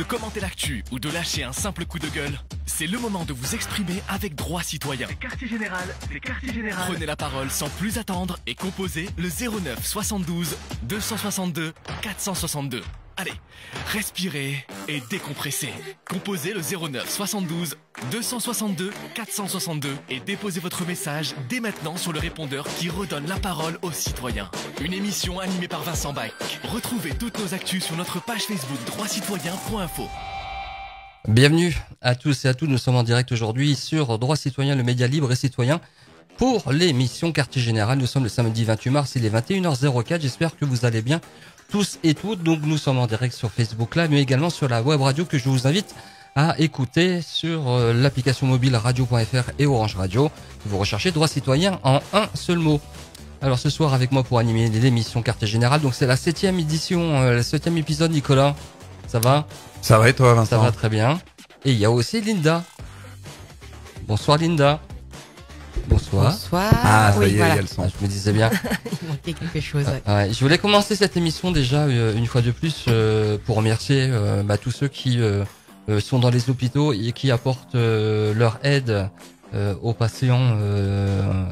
de commenter l'actu ou de lâcher un simple coup de gueule? C'est le moment de vous exprimer avec droit citoyen. C'est quartier général, c'est quartier général. Prenez la parole sans plus attendre et composez le 09 72 262 462. Allez, respirez et décompressez. Composez le 09 72 262 462 et déposez votre message dès maintenant sur le répondeur qui redonne la parole aux citoyens. Une émission animée par Vincent Bach. Retrouvez toutes nos actus sur notre page Facebook droitcitoyen.info. Bienvenue à tous et à toutes, nous sommes en direct aujourd'hui sur Droit Citoyen, le média libre et citoyen pour l'émission Quartier Général. Nous sommes le samedi 28 mars, il est 21h04, j'espère que vous allez bien tous et toutes. Donc nous sommes en direct sur Facebook Live, mais également sur la web radio que je vous invite à écouter sur l'application mobile radio.fr et Orange Radio. Vous recherchez Droit Citoyen en un seul mot. Alors ce soir avec moi pour animer l'émission Quartier Général, donc c'est la 7e édition, le 7e épisode. Nicolas, ça va ? Ça va et toi, Vincent? Ça va très bien. Et il y a aussi Linda. Bonsoir Linda. Bonsoir. Bonsoir. Ah, ça y est, voilà. il y a le son. Je me disais bien. Il manquait quelque chose. Ouais. Ouais, je voulais commencer cette émission déjà une fois de plus pour remercier tous ceux qui sont dans les hôpitaux et qui apportent leur aide aux patients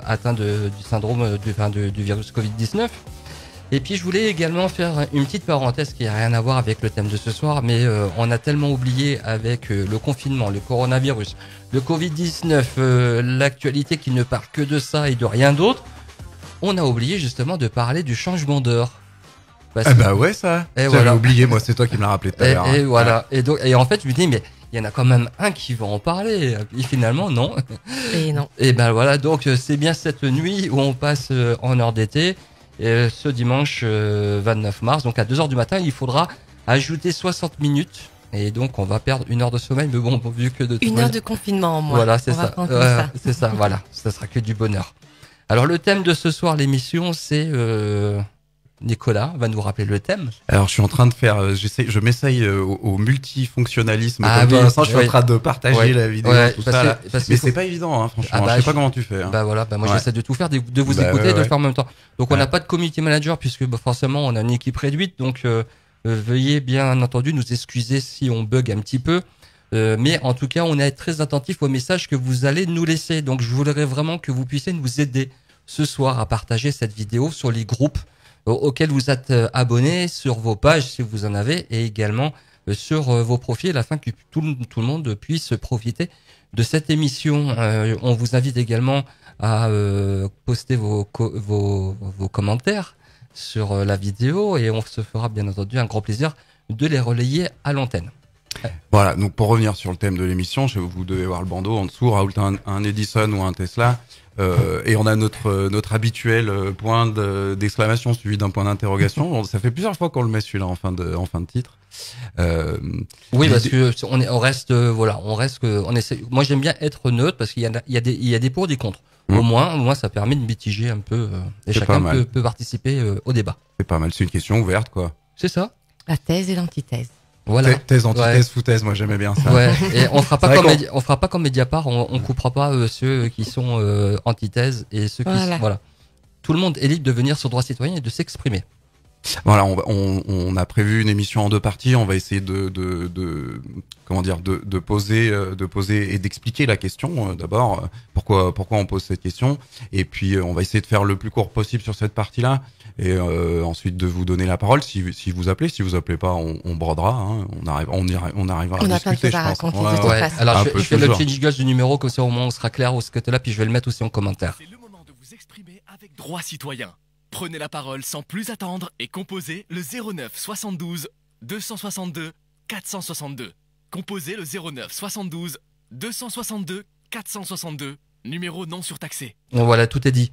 atteints du syndrome du virus Covid-19. Et puis je voulais également faire une petite parenthèse qui n'a rien à voir avec le thème de ce soir, mais on a tellement oublié avec le confinement, le coronavirus, le Covid-19, l'actualité qui ne parle que de ça et de rien d'autre, on a oublié justement de parler du changement d'heure. Ah bah ouais ça. J'avais oublié, moi c'est toi qui me l'as rappelé tout à l'heure. Et voilà. Et en fait je me dis mais il y en a quand même un qui va en parler. Et finalement non. Et non. Et ben voilà, donc c'est bien cette nuit où on passe en heure d'été. Et ce dimanche 29 mars, donc à 2h du matin, il faudra ajouter 60 minutes. Et donc, on va perdre 1 heure de sommeil. Mais bon, vu que de une heure de confinement en moins. Voilà, c'est ça. Ça. C'est ça, voilà. Ça sera que du bonheur. Alors, le thème de ce soir, l'émission, c'est... Nicolas va nous rappeler le thème. Alors, je suis en train de faire... je m'essaye au multifonctionnalisme. Ah comme oui, toi, Vincent, je suis en train de partager la vidéo, tout ça. Là. Mais c'est pas évident, hein, franchement. Je sais pas comment tu fais. Hein. Bah voilà, moi j'essaie de tout faire, de vous écouter et de le faire en même temps. Donc on n'a pas de community manager puisque forcément on a une équipe réduite. Donc veuillez bien entendu nous excuser si on bug un petit peu. Mais en tout cas, on est très attentif aux messages que vous allez nous laisser. Donc je voudrais vraiment que vous puissiez nous aider ce soir à partager cette vidéo sur les groupes auxquels vous êtes abonnés, sur vos pages si vous en avez, et également sur vos profils afin que tout le monde puisse profiter de cette émission. On vous invite également à poster vos commentaires sur la vidéo et on se fera bien entendu un grand plaisir de les relayer à l'antenne. Voilà, donc pour revenir sur le thème de l'émission, vous devez voir le bandeau en dessous, Raoult un Edison ou un Tesla, et on a notre habituel point d'exclamation suivi d'un point d'interrogation. Ça fait plusieurs fois qu'on le met celui-là en fin de titre. Oui, parce que on reste, on essaie. Moi, j'aime bien être neutre parce qu'il y a des pour et des contre. Au moins, ça permet de mitiger un peu et chacun peut participer au débat. C'est pas mal, c'est une question ouverte, quoi. C'est ça. La thèse et l'antithèse. Voilà. Thèse, antithèse, foutaise, moi j'aimais bien ça. Ouais. Et on fera pas comme Mediapart, on coupera pas ceux qui sont antithèse et ceux qui sont, voilà. Tout le monde est libre de venir sur Droit Citoyen et de s'exprimer. Voilà, on a prévu une émission en 2 parties. On va essayer de poser et d'expliquer la question. D'abord, pourquoi on pose cette question, et puis on va essayer de faire le plus court possible sur cette partie-là, et ensuite de vous donner la parole si vous appelez. Si vous appelez pas, on brodera. Hein. On arrivera à discuter, je pense. Alors je fais le petit jingle du numéro, comme ça au moins on sera clair où ce côté-là, puis je vais le mettre aussi en commentaire. C'est le moment de vous exprimer avec droit citoyen. Prenez la parole sans plus attendre et composez le 09 72 262 462. Composez le 09 72 262 462, numéro non surtaxé. Voilà, tout est dit.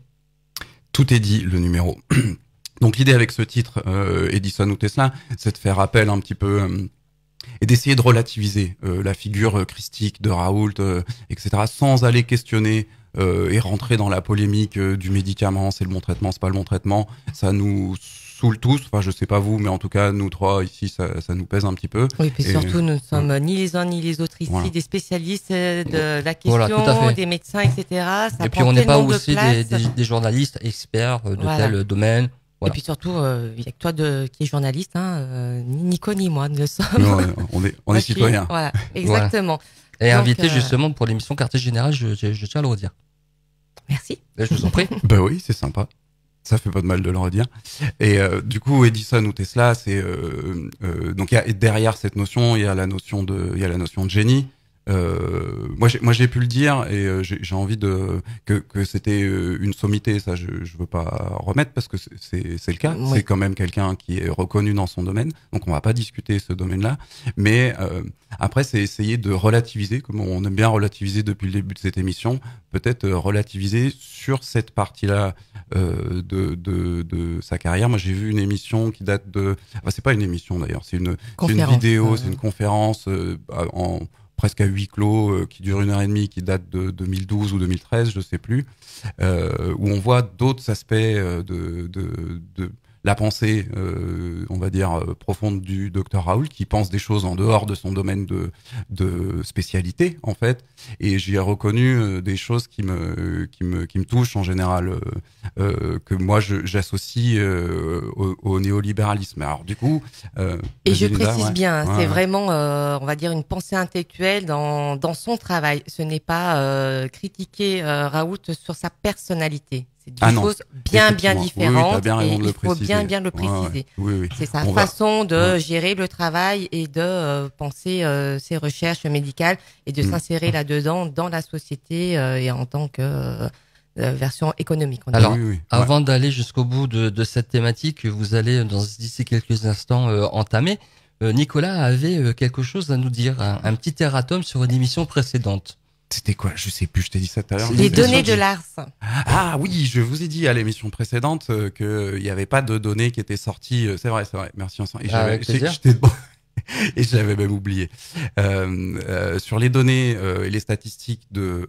Tout est dit, le numéro. Donc l'idée avec ce titre, Edison ou Tesla, c'est de faire appel un petit peu et d'essayer de relativiser la figure christique de Raoult, etc., sans aller questionner et rentrer dans la polémique du médicament, c'est le bon traitement, c'est pas le bon traitement. Ça nous saoule tous, enfin je sais pas vous, mais en tout cas nous trois ici ça nous pèse un petit peu. Oui, puis surtout nous ne sommes ni les uns ni les autres ici des spécialistes de la question, des médecins, etc. Ça et puis on n'est pas aussi des journalistes experts de tel domaine. Et puis surtout, il y a que toi qui es journaliste, ni Nico ni moi ne le sommes. Non, on est citoyens. Voilà, exactement. Et invité justement pour l'émission Quartier Général, je tiens à le redire. Merci. Je vous en prie. Bah oui, c'est sympa. Ça fait pas de mal de le redire. Et du coup, Edison ou Tesla, c'est donc derrière cette notion, il y a la notion de génie. Moi j'ai pu le dire et j'ai envie que c'était une sommité, ça je veux pas remettre parce que c'est le cas. Oui. C'est quand même quelqu'un qui est reconnu dans son domaine, donc on va pas discuter ce domaine-là. Mais après c'est essayer de relativiser, comme on aime bien relativiser depuis le début de cette émission, peut-être relativiser sur cette partie-là de sa carrière. Moi j'ai vu une émission qui date de, enfin, c'est pas une émission d'ailleurs, c'est une vidéo, c'est une conférence en presque à huis clos, qui dure 1h30, qui date de 2012 ou 2013, je sais plus, où on voit d'autres aspects de la pensée, on va dire, profonde du docteur Raoult, qui pense des choses en dehors de son domaine de spécialité, en fait. Et j'y ai reconnu des choses qui me touchent en général, que moi j'associe au néolibéralisme. Alors du coup, et je précise bien, c'est vraiment, on va dire, une pensée intellectuelle dans son travail. Ce n'est pas critiquer Raoult sur sa personnalité. C'est deux choses bien différentes, et il faut bien le préciser. Oui. C'est sa façon de gérer le travail et de penser ses recherches médicales et de s'insérer là-dedans dans la société et en tant que version économique. Alors, avant d'aller jusqu'au bout de cette thématique que vous allez d'ici quelques instants entamer, Nicolas avait quelque chose à nous dire, un petit erratum sur une émission précédente. C'était quoi? Je sais plus, je t'ai dit ça tout à l'heure. Les données de l'ARS. Ah oui, je vous ai dit à l'émission précédente qu'il n'y avait pas de données qui étaient sorties. C'est vrai. Merci Vincent. Et j'avais même oublié. Sur les données et les statistiques de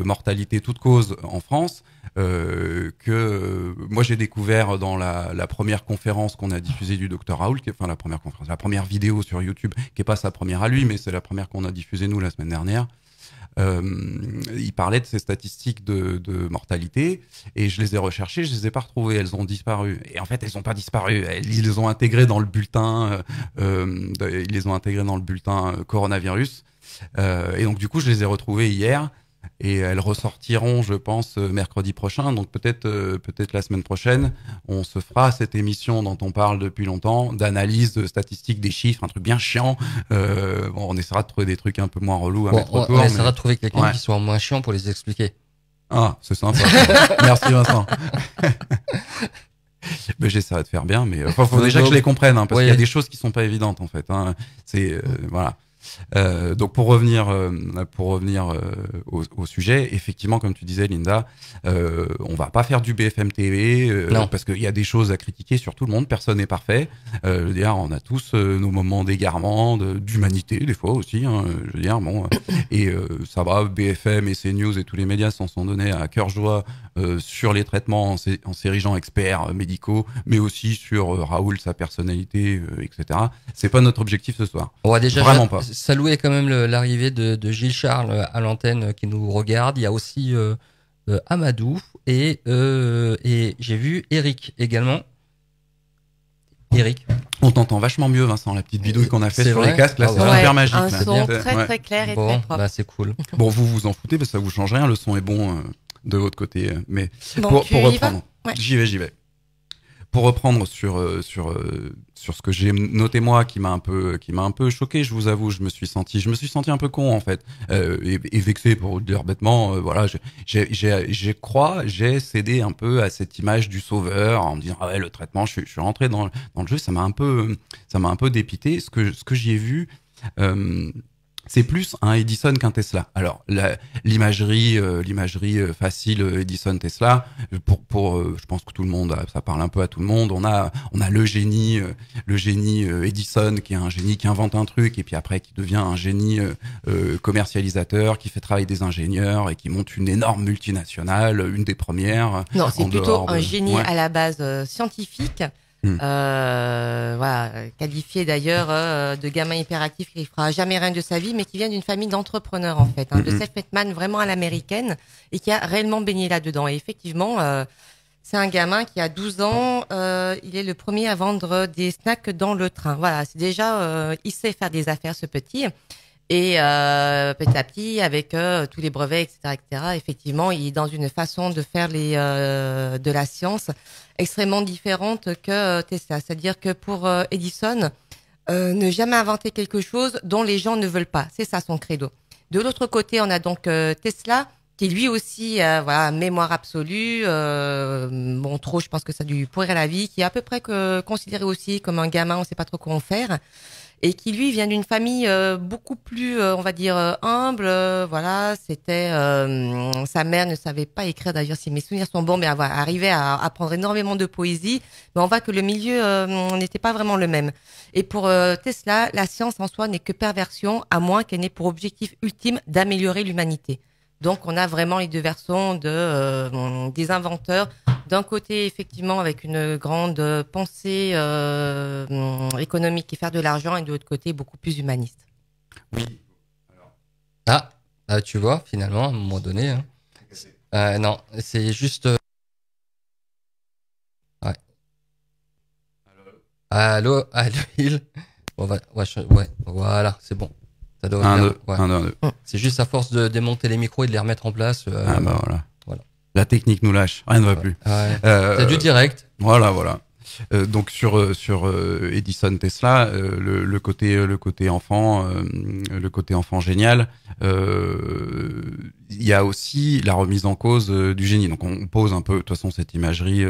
mortalité toute cause en France, que moi j'ai découvert dans la première conférence qu'on a diffusée du Dr Raoult, enfin la première vidéo sur YouTube, qui est pas sa première à lui, mais c'est la première qu'on a diffusée nous la semaine dernière. Il parlait de ces statistiques de mortalité et je les ai recherchées, je les ai pas retrouvées, elles ont disparu. Et en fait, elles ont pas disparu, ils les ont intégrées dans le bulletin, coronavirus. Et donc du coup, je les ai retrouvées hier et elles ressortiront, je pense, mercredi prochain. Donc peut-être la semaine prochaine, on se fera cette émission dont on parle depuis longtemps, d'analyse de statistiques, des chiffres, un truc bien chiant. On essaiera de trouver des trucs un peu moins relous à mettre autour. On essaiera de trouver quelqu'un qui soit moins chiant pour les expliquer. Ah, c'est sympa. Merci Vincent. Mais j'essaierai de faire bien, mais faut déjà que je les comprenne, parce qu'il y a des choses qui sont pas évidentes en fait. Voilà. Donc pour revenir au sujet, effectivement, comme tu disais, Linda, on va pas faire du BFM TV parce qu'il y a des choses à critiquer sur tout le monde. Personne n'est parfait. Je veux dire, on a tous nos moments d'égarement, d'humanité des fois aussi. Je veux dire, bon, et ça va. BFM et CNews et tous les médias s'en sont donnés à cœur joie sur les traitements en s'érigeant experts médicaux, mais aussi sur Raoult, sa personnalité, etc. C'est pas notre objectif ce soir. On va déjà vraiment pas. Saluer quand même l'arrivée de Gilles Charles à l'antenne qui nous regarde. Il y a aussi Amadou et j'ai vu Eric également. Eric. On t'entend vachement mieux, Vincent, la petite bidouille qu'on a fait sur les casques, là, c'est super magique. Un son très clair et très propre. Bah, c'est cool. Bon, vous en foutez parce que ça vous change rien, le son est bon de votre côté, mais bon, pour reprendre. J'y vais. Pour reprendre sur ce que j'ai noté moi, qui m'a un peu choqué, je vous avoue, je me suis senti un peu con en fait, et vexé pour le dire bêtement. Voilà, j'ai cédé un peu à cette image du sauveur en me disant ah ouais, le traitement, je suis rentré dans le jeu, ça m'a un peu dépité. Ce que j'y ai vu. C'est plus un Edison qu'un Tesla. Alors l'imagerie facile Edison Tesla, je pense que tout le monde, ça parle un peu à tout le monde. On a le génie Edison qui est un génie qui invente un truc et puis après qui devient un génie commercialisateur, qui fait travailler des ingénieurs et qui monte une énorme multinationale, une des premières. Non, c'est plutôt un génie à la base scientifique. Voilà, qualifié d'ailleurs de gamin hyperactif qui fera jamais rien de sa vie, mais qui vient d'une famille d'entrepreneurs en fait, de self-made man vraiment à l'américaine et qui a réellement baigné là-dedans. Et effectivement, C'est un gamin qui a 12 ans. Il est le premier à vendre des snacks dans le train. Voilà, c'est déjà, il sait faire des affaires, ce petit. Et petit à petit, avec tous les brevets, etc., effectivement, il est dans une façon de faire de la science extrêmement différente que Tesla. C'est-à-dire que pour Edison, ne jamais inventer quelque chose dont les gens ne veulent pas. C'est ça son credo. De l'autre côté, on a donc Tesla, qui lui aussi, voilà, mémoire absolue, bon trop, je pense que ça a dû pourrir la vie, qui est à peu près considéré aussi comme un gamin, on sait pas trop comment faire, et qui lui vient d'une famille beaucoup plus, on va dire, humble. Voilà, c'était sa mère ne savait pas écrire, d'ailleurs, si mes souvenirs sont bons, mais arrivait à apprendre énormément de poésie. Mais on voit que le milieu n'était pas vraiment le même. Et pour Tesla, la science en soi n'est que perversion, à moins qu'elle n'ait pour objectif ultime d'améliorer l'humanité. Donc, on a vraiment les deux versions des inventeurs. D'un côté, effectivement, avec une grande pensée économique et faire de l'argent, et de l'autre côté, beaucoup plus humaniste. Oui. Ah, tu vois, finalement, à un moment donné. Hein. Non, c'est juste. Ouais. Allô, Will. Ouais, voilà, c'est bon. Ça doit un, bien, deux, ouais. un, deux. C'est juste à force de démonter les micros et de les remettre en place. Ah bah voilà. La technique nous lâche, rien ne va plus. Ouais. C'est du direct. Voilà. Donc sur Edison Tesla, le côté enfant génial, il y a aussi la remise en cause du génie. Donc on pose un peu de toute façon cette imagerie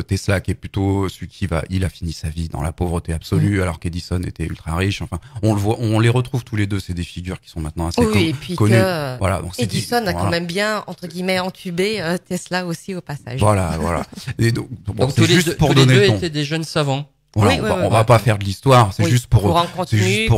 Tesla qui est plutôt celui il a fini sa vie dans la pauvreté absolue alors qu'Edison était ultra riche. Enfin, on le voit, on les retrouve tous les deux, c'est des figures qui sont maintenant assez et puis connues. Que voilà, donc Edison a quand même bien entre guillemets entubé Tesla aussi au passage. Voilà. Et donc c'est juste pour donner le ton. Étaient des jeunes savants. Voilà, on va pas faire de l'histoire, c'est juste pour donner.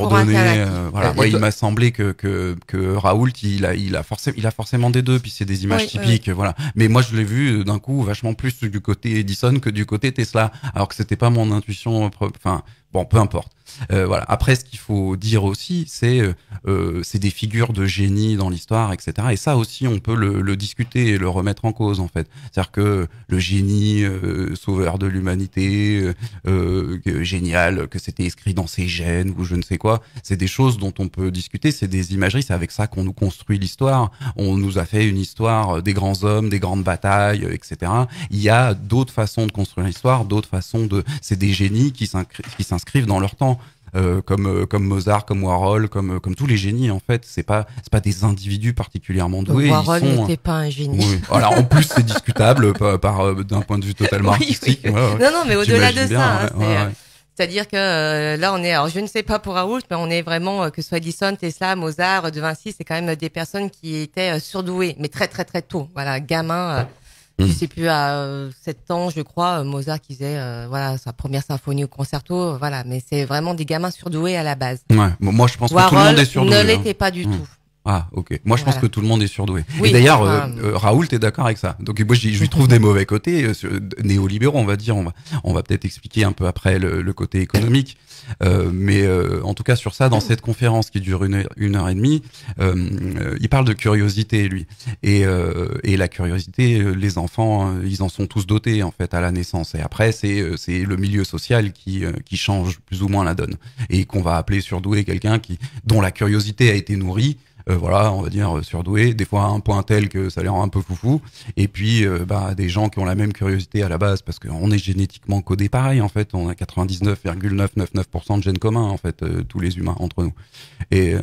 Voilà, il m'a semblé que Raoult, il a forcément des deux, puis c'est des images typiques, voilà. Mais moi, je l'ai vu d'un coup vachement plus du côté Edison que du côté Tesla, alors que c'était pas mon intuition. Enfin, bon, peu importe. Voilà. Après, ce qu'il faut dire aussi, c'est des figures de génie dans l'histoire, etc. Et ça aussi, on peut le discuter et le remettre en cause, en fait. C'est-à-dire que le génie sauveur de l'humanité, génial, que c'était écrit dans ses gènes ou je ne sais quoi, c'est des choses dont on peut discuter. C'est des imageries. C'est avec ça qu'on nous construit l'histoire. On nous a fait une histoire des grands hommes, des grandes batailles, etc. Il y a d'autres façons de construire l'histoire, d'autres façons c'est des génies qui s'inscrivent dans leur temps. Comme Mozart, comme Warhol, comme tous les génies en fait, c'est pas des individus particulièrement doués. Warhol n'était pas un génie. Oui. Alors en plus c'est discutable d'un point de vue totalement artistique. Oui. Ouais. Non, mais au-delà de ça, c'est-à-dire que là on est, alors je ne sais pas pour Raoult, mais on est vraiment que ce soit Edison, Tesla, Mozart, De Vinci, c'est quand même des personnes qui étaient surdouées, mais très très très tôt. Voilà, gamin. Je sais plus, à 7 ans, je crois, Mozart qui faisait sa première symphonie au concerto, voilà, mais c'est vraiment des gamins surdoués à la base. Ouais, moi je pense que tout le monde est surdoué. Ne l'était pas du tout. Ah, ok. Moi, je pense que tout le monde est surdoué. Oui, et d'ailleurs, Raoult est d'accord avec ça. Donc, moi, je lui trouve des mauvais côtés, néolibéraux, on va dire. On va peut-être expliquer un peu après le côté économique. Mais en tout cas, sur ça, dans cette conférence qui dure une heure et demie, il parle de curiosité, lui. Et la curiosité, les enfants, ils en sont tous dotés, en fait, à la naissance. Et après, c'est le milieu social qui change plus ou moins la donne. Et qu'on va appeler surdoué quelqu'un dont la curiosité a été nourrie. On va dire surdoué, des fois à un point tel que ça les rend un peu foufou, et puis des gens qui ont la même curiosité à la base, parce qu'on est génétiquement codés pareil, en fait, on a 99,999% de gènes communs, en fait, tous les humains entre nous. Et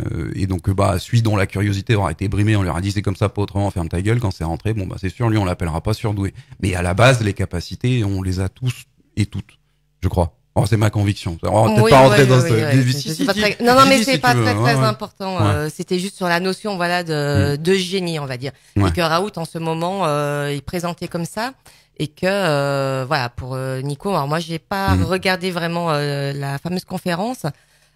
donc celui dont la curiosité aura été brimée, on leur a dit c'est comme ça, pas autrement, ferme ta gueule, quand c'est rentré, c'est sûr, lui on l'appellera pas surdoué. Mais à la base, les capacités, on les a tous et toutes, je crois. Oh, c'est ma conviction. On va peut-être pas rentrer dans ce... Non, mais c'est pas très important. C'était juste sur la notion, de génie, on va dire. Et que Raoult, en ce moment, est présenté comme ça. Et que, pour Nico, alors moi, j'ai pas regardé vraiment la fameuse conférence.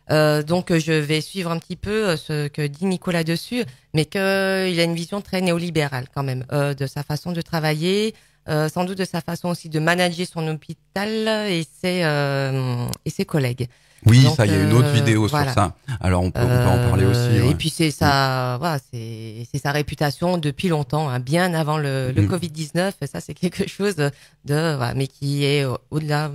Donc, je vais suivre un petit peu ce que dit Nico là-dessus. Mais qu'il a une vision très néolibérale, quand même, de sa façon de travailler. sans doute de sa façon aussi de manager son hôpital et ses collègues. Oui, donc, ça, il y a une autre vidéo sur ça. Alors on peut en parler aussi. Et puis c'est sa réputation depuis longtemps, hein, bien avant le Covid-19. Ça, c'est quelque chose mais qui est au-delà,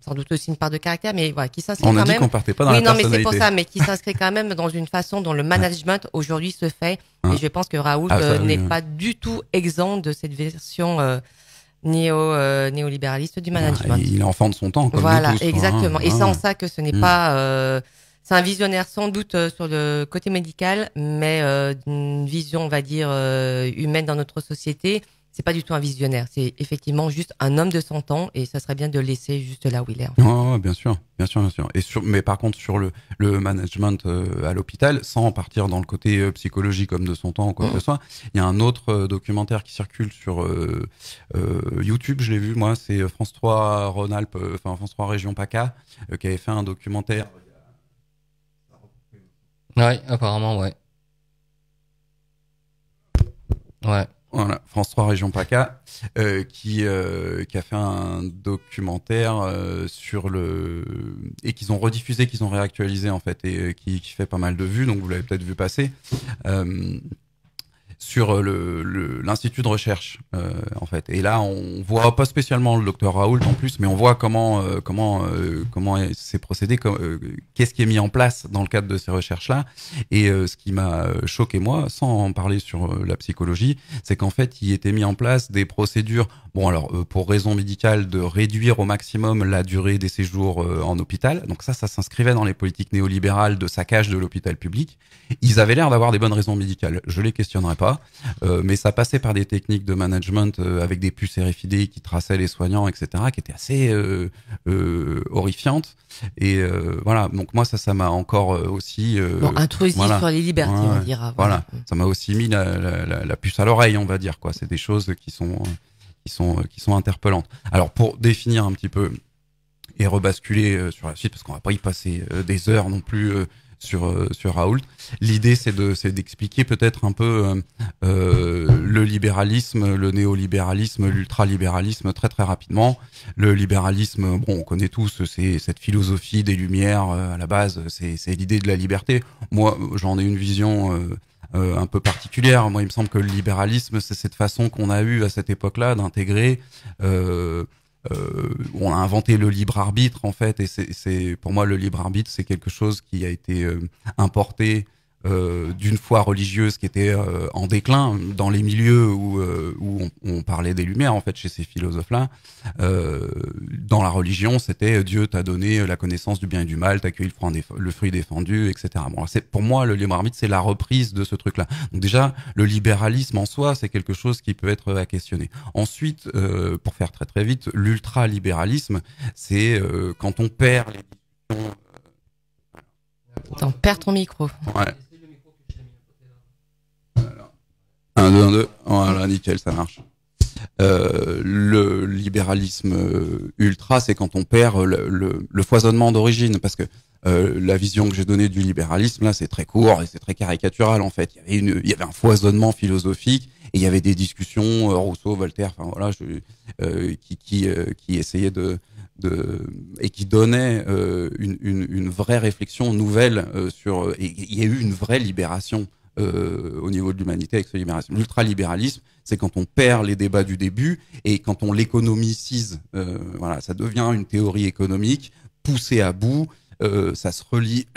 sans doute aussi une part de caractère, mais qui s'inscrit quand même. On a dit qu'on partait pas dans la personnalité. Mais c'est pour ça, mais qui s'inscrit quand même dans une façon dont le management aujourd'hui se fait. Et je pense que Raoult n'est pas du tout exempt de cette version néolibéraliste du management. Il est enfant de son temps, comme voilà, nous tous, exactement. Et c'est en ça que ce n'est pas... c'est un visionnaire sans doute sur le côté médical, mais d'une vision, on va dire, humaine dans notre société. C'est pas du tout un visionnaire. C'est effectivement juste un homme de son temps, et ça serait bien de le laisser juste là où il est. Oh, bien sûr. Et mais par contre, sur le management à l'hôpital, sans partir dans le côté psychologie comme de son temps ou quoi que ce soit, il y a un autre documentaire qui circule sur YouTube, je l'ai vu, moi, c'est France 3 Rhône-Alpes, France 3 Région PACA, qui avait fait un documentaire. Ouais, apparemment, ouais. Voilà, France 3 Région PACA, qui a fait un documentaire sur et qu'ils ont rediffusé, qu'ils ont réactualisé en fait, et qui fait pas mal de vues, donc vous l'avez peut-être vu passer. Sur l'institut de recherche en fait, et là on voit pas spécialement le docteur Raoult en plus, mais on voit comment c'est procédé, qu'est-ce qui est mis en place dans le cadre de ces recherches là. Et ce qui m'a choqué, moi, sans en parler sur la psychologie, c'est qu'en fait il était mis en place des procédures, pour raison médicale, de réduire au maximum la durée des séjours en hôpital. Donc ça s'inscrivait dans les politiques néolibérales de saccage de l'hôpital public. Ils avaient l'air d'avoir des bonnes raisons médicales, je les questionnerai pas. Mais ça passait par des techniques de management avec des puces RFID qui traçaient les soignants, etc., qui étaient assez horrifiantes. Et voilà, donc moi ça m'a encore aussi intrusif sur les libertés, on dira. Voilà, ça m'a aussi mis la puce à l'oreille, on va dire, quoi. C'est des choses qui sont interpellantes. Alors pour définir un petit peu et rebasculer sur la suite, parce qu'on va pas y passer des heures non plus sur Raoult. L'idée, c'est d'expliquer peut-être un peu le libéralisme, le néolibéralisme, l'ultralibéralisme très très rapidement. Le libéralisme, on connaît tous, c'est cette philosophie des Lumières à la base, c'est l'idée de la liberté. Moi, j'en ai une vision un peu particulière. Moi, il me semble que le libéralisme, c'est cette façon qu'on a eue à cette époque-là d'intégrer. On a inventé le libre arbitre en fait, et c'est pour moi le libre arbitre, c'est quelque chose qui a été importé d'une foi religieuse qui était en déclin dans les milieux où on parlait des Lumières en fait, chez ces philosophes-là. Dans la religion, c'était Dieu t'a donné la connaissance du bien et du mal, t'as cueilli le fruit défendu, etc. Bon, pour moi, le libre arbitre, c'est la reprise de ce truc-là. Donc déjà, le libéralisme en soi, c'est quelque chose qui peut être à questionner. Ensuite, pour faire très très vite, l'ultralibéralisme, c'est quand on perd les discussions. T'en perds ton micro. Ouais. 1, 2, 1, 2. Voilà, nickel, ça marche. Le libéralisme ultra, c'est quand on perd le foisonnement d'origine, parce que la vision que j'ai donnée du libéralisme, là, c'est très court et c'est très caricatural, en fait. Il y avait un foisonnement philosophique, et il y avait des discussions, Rousseau, Voltaire, enfin voilà, qui essayaient et qui donnait une vraie réflexion nouvelle sur, et il y a eu une vraie libération au niveau de l'humanité avec ce libéralisme. L'ultralibéralisme, c'est quand on perd les débats du début et quand on l'économicise. Voilà, ça devient une théorie économique poussée à bout. Ça se relie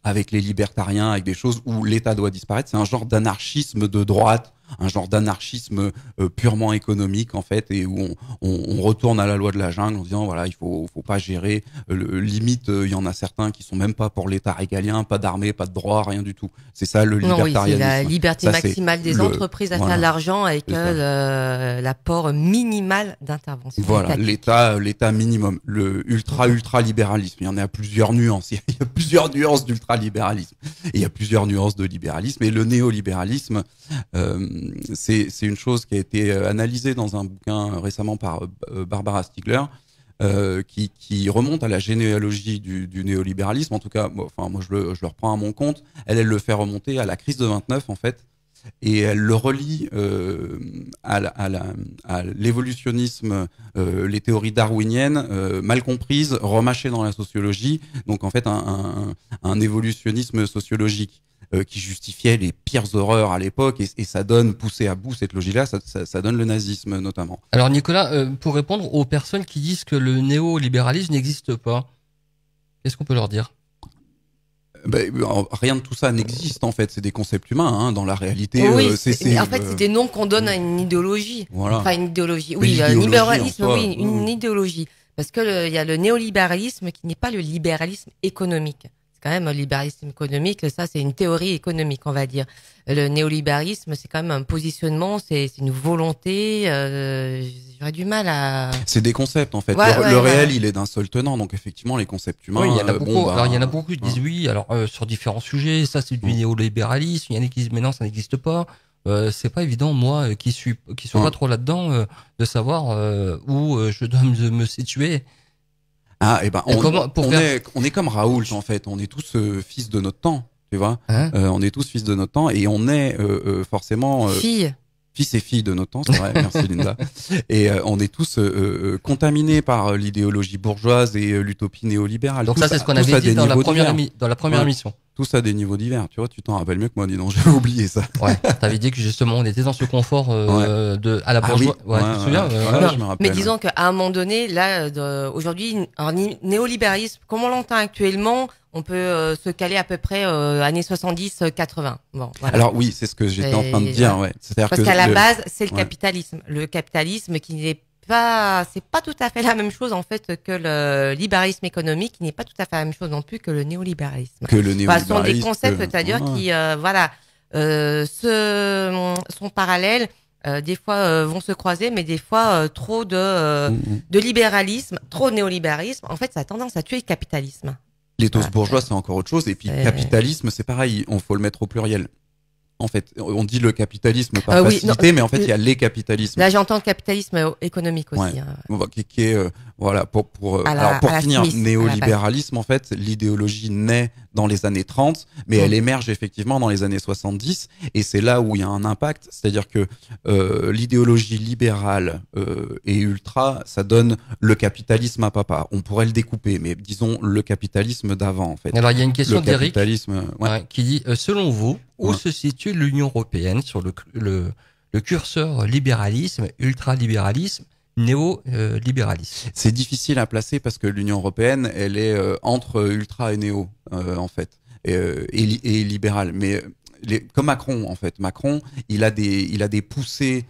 avec les libertariens, avec des choses où l'État doit disparaître. C'est un genre d'anarchisme de droite, un genre d'anarchisme purement économique en fait, et où on retourne à la loi de la jungle en disant voilà, il faut pas gérer, limite il y en a certains qui sont même pas pour l'État régalien, pas d'armée, pas de droit, rien du tout. C'est ça le libertarianisme. Oui, c'est la liberté maximale des entreprises à faire de l'argent avec l'apport minimal d'intervention. Voilà, l'État minimum, le ultra-libéralisme. Il y en a plusieurs nuances. Il y a plusieurs nuances d'ultralibéralisme. Et il y a plusieurs nuances de libéralisme. Et le néolibéralisme, c'est une chose qui a été analysée dans un bouquin récemment par Barbara Stiegler, qui remonte à la généalogie du néolibéralisme. En tout cas, moi je le reprends à mon compte. Elle le fait remonter à la crise de 29 en fait. elle le relie à l'évolutionnisme, les théories darwiniennes mal comprises, remâchées dans la sociologie. Donc en fait un évolutionnisme sociologique qui justifiait les pires horreurs à l'époque, et ça donne, poussé à bout cette logique-là, ça donne le nazisme notamment. Alors Nicolas, pour répondre aux personnes qui disent que le néolibéralisme n'existe pas, qu'est-ce qu'on peut leur dire? Rien de tout ça n'existe en fait, c'est des concepts humains dans la réalité. Oui, en fait c'est des noms qu'on donne à une idéologie. Voilà. Enfin une idéologie. Oui, libéralisme, oui, une idéologie. Parce que il y a le néolibéralisme qui n'est pas le libéralisme économique. C'est quand même un libéralisme économique, ça c'est une théorie économique, on va dire. Le néolibéralisme, c'est quand même un positionnement, c'est une volonté. J'aurais du mal à. C'est des concepts en fait. Le réel, il est d'un seul tenant, donc effectivement les concepts humains. Oui, il y en a beaucoup. Alors il y en a beaucoup qui disent oui. Alors sur différents sujets, ça c'est du néolibéralisme. Il y en a qui disent mais non, ça n'existe pas. C'est pas évident, moi qui suis pas trop là-dedans, de savoir où je dois me situer. Ah, on est comme Raoult en fait. On est tous fils de notre temps, tu vois. On est tous fils de notre temps et on est forcément fils et filles de notre temps, c'est vrai. Merci Linda. Et on est tous contaminés par l'idéologie bourgeoise et l'utopie néolibérale. Donc ça, c'est ce qu'on avait dit dans la première émission. Tous à des niveaux divers. Tu vois, tu t'en rappelles mieux que moi, dis donc, j'ai oublié ça. Ouais. T'avais dit que justement, on était dans ce confort à la bourgeoisie. Oui. Tu te souviens je me rappelle. Mais disons qu'à un moment donné, là, aujourd'hui, un néolibéralisme, comme on l'entend actuellement, on peut se caler à peu près années 70-80. Bon, voilà. Alors oui, c'est ce que j'étais en train de dire. Ouais. Parce qu'à la base, c'est le capitalisme. Le capitalisme qui n'est c'est pas tout à fait la même chose en fait que le libéralisme économique, qui n'est pas tout à fait la même chose non plus que le néolibéralisme. Ce sont des concepts, c'est-à-dire qui sont parallèles. Des fois vont se croiser, mais des fois trop de libéralisme, trop de néolibéralisme. En fait, ça a tendance à tuer le capitalisme. L'éthos bourgeois, c'est encore autre chose. Et puis, capitalisme, c'est pareil. On faut le mettre au pluriel. En fait, on dit le capitalisme par facilité, mais en fait, il y a les capitalismes. Là, j'entends le capitalisme économique aussi. Qui est pour finir, néolibéralisme, en fait, l'idéologie naît dans les années 30, mais elle émerge effectivement dans les années 70, et c'est là où il y a un impact, c'est-à-dire que l'idéologie libérale et ultra, ça donne le capitalisme à papa. On pourrait le découper, mais disons le capitalisme d'avant, en fait. Alors, il y a une question d'Eric qui dit, selon vous, où se situe l'Union européenne sur le curseur libéralisme, ultralibéralisme, néolibéralisme? C'est difficile à placer parce que l'Union européenne, elle est entre ultra et néo, en fait, et libérale. Mais comme Macron, en fait, Macron, il a des poussées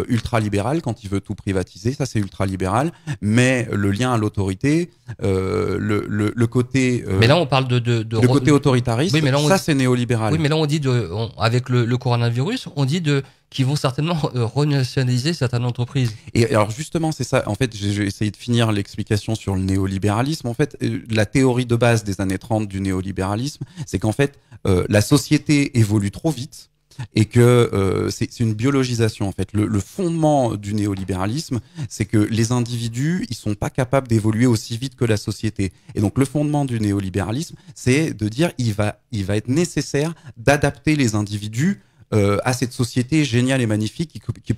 ultralibérales quand il veut tout privatiser, ça c'est ultralibéral. Mais le lien à l'autorité, le côté, mais là on parle le côté autoritariste, ça c'est néolibéral. Oui, mais là on dit avec le coronavirus, on dit qu'ils vont certainement renationaliser certaines entreprises. Et alors justement, c'est ça. En fait, j'ai essayé de finir l'explication sur le néolibéralisme. En fait, la théorie de base des années 30 du néolibéralisme, c'est qu'en fait, la société évolue trop vite. Et que c'est une biologisation en fait. Le fondement du néolibéralisme, c'est que les individus, ils sont pas capables d'évoluer aussi vite que la société. Et donc le fondement du néolibéralisme, c'est de dire il va être nécessaire d'adapter les individus à cette société géniale et magnifique qui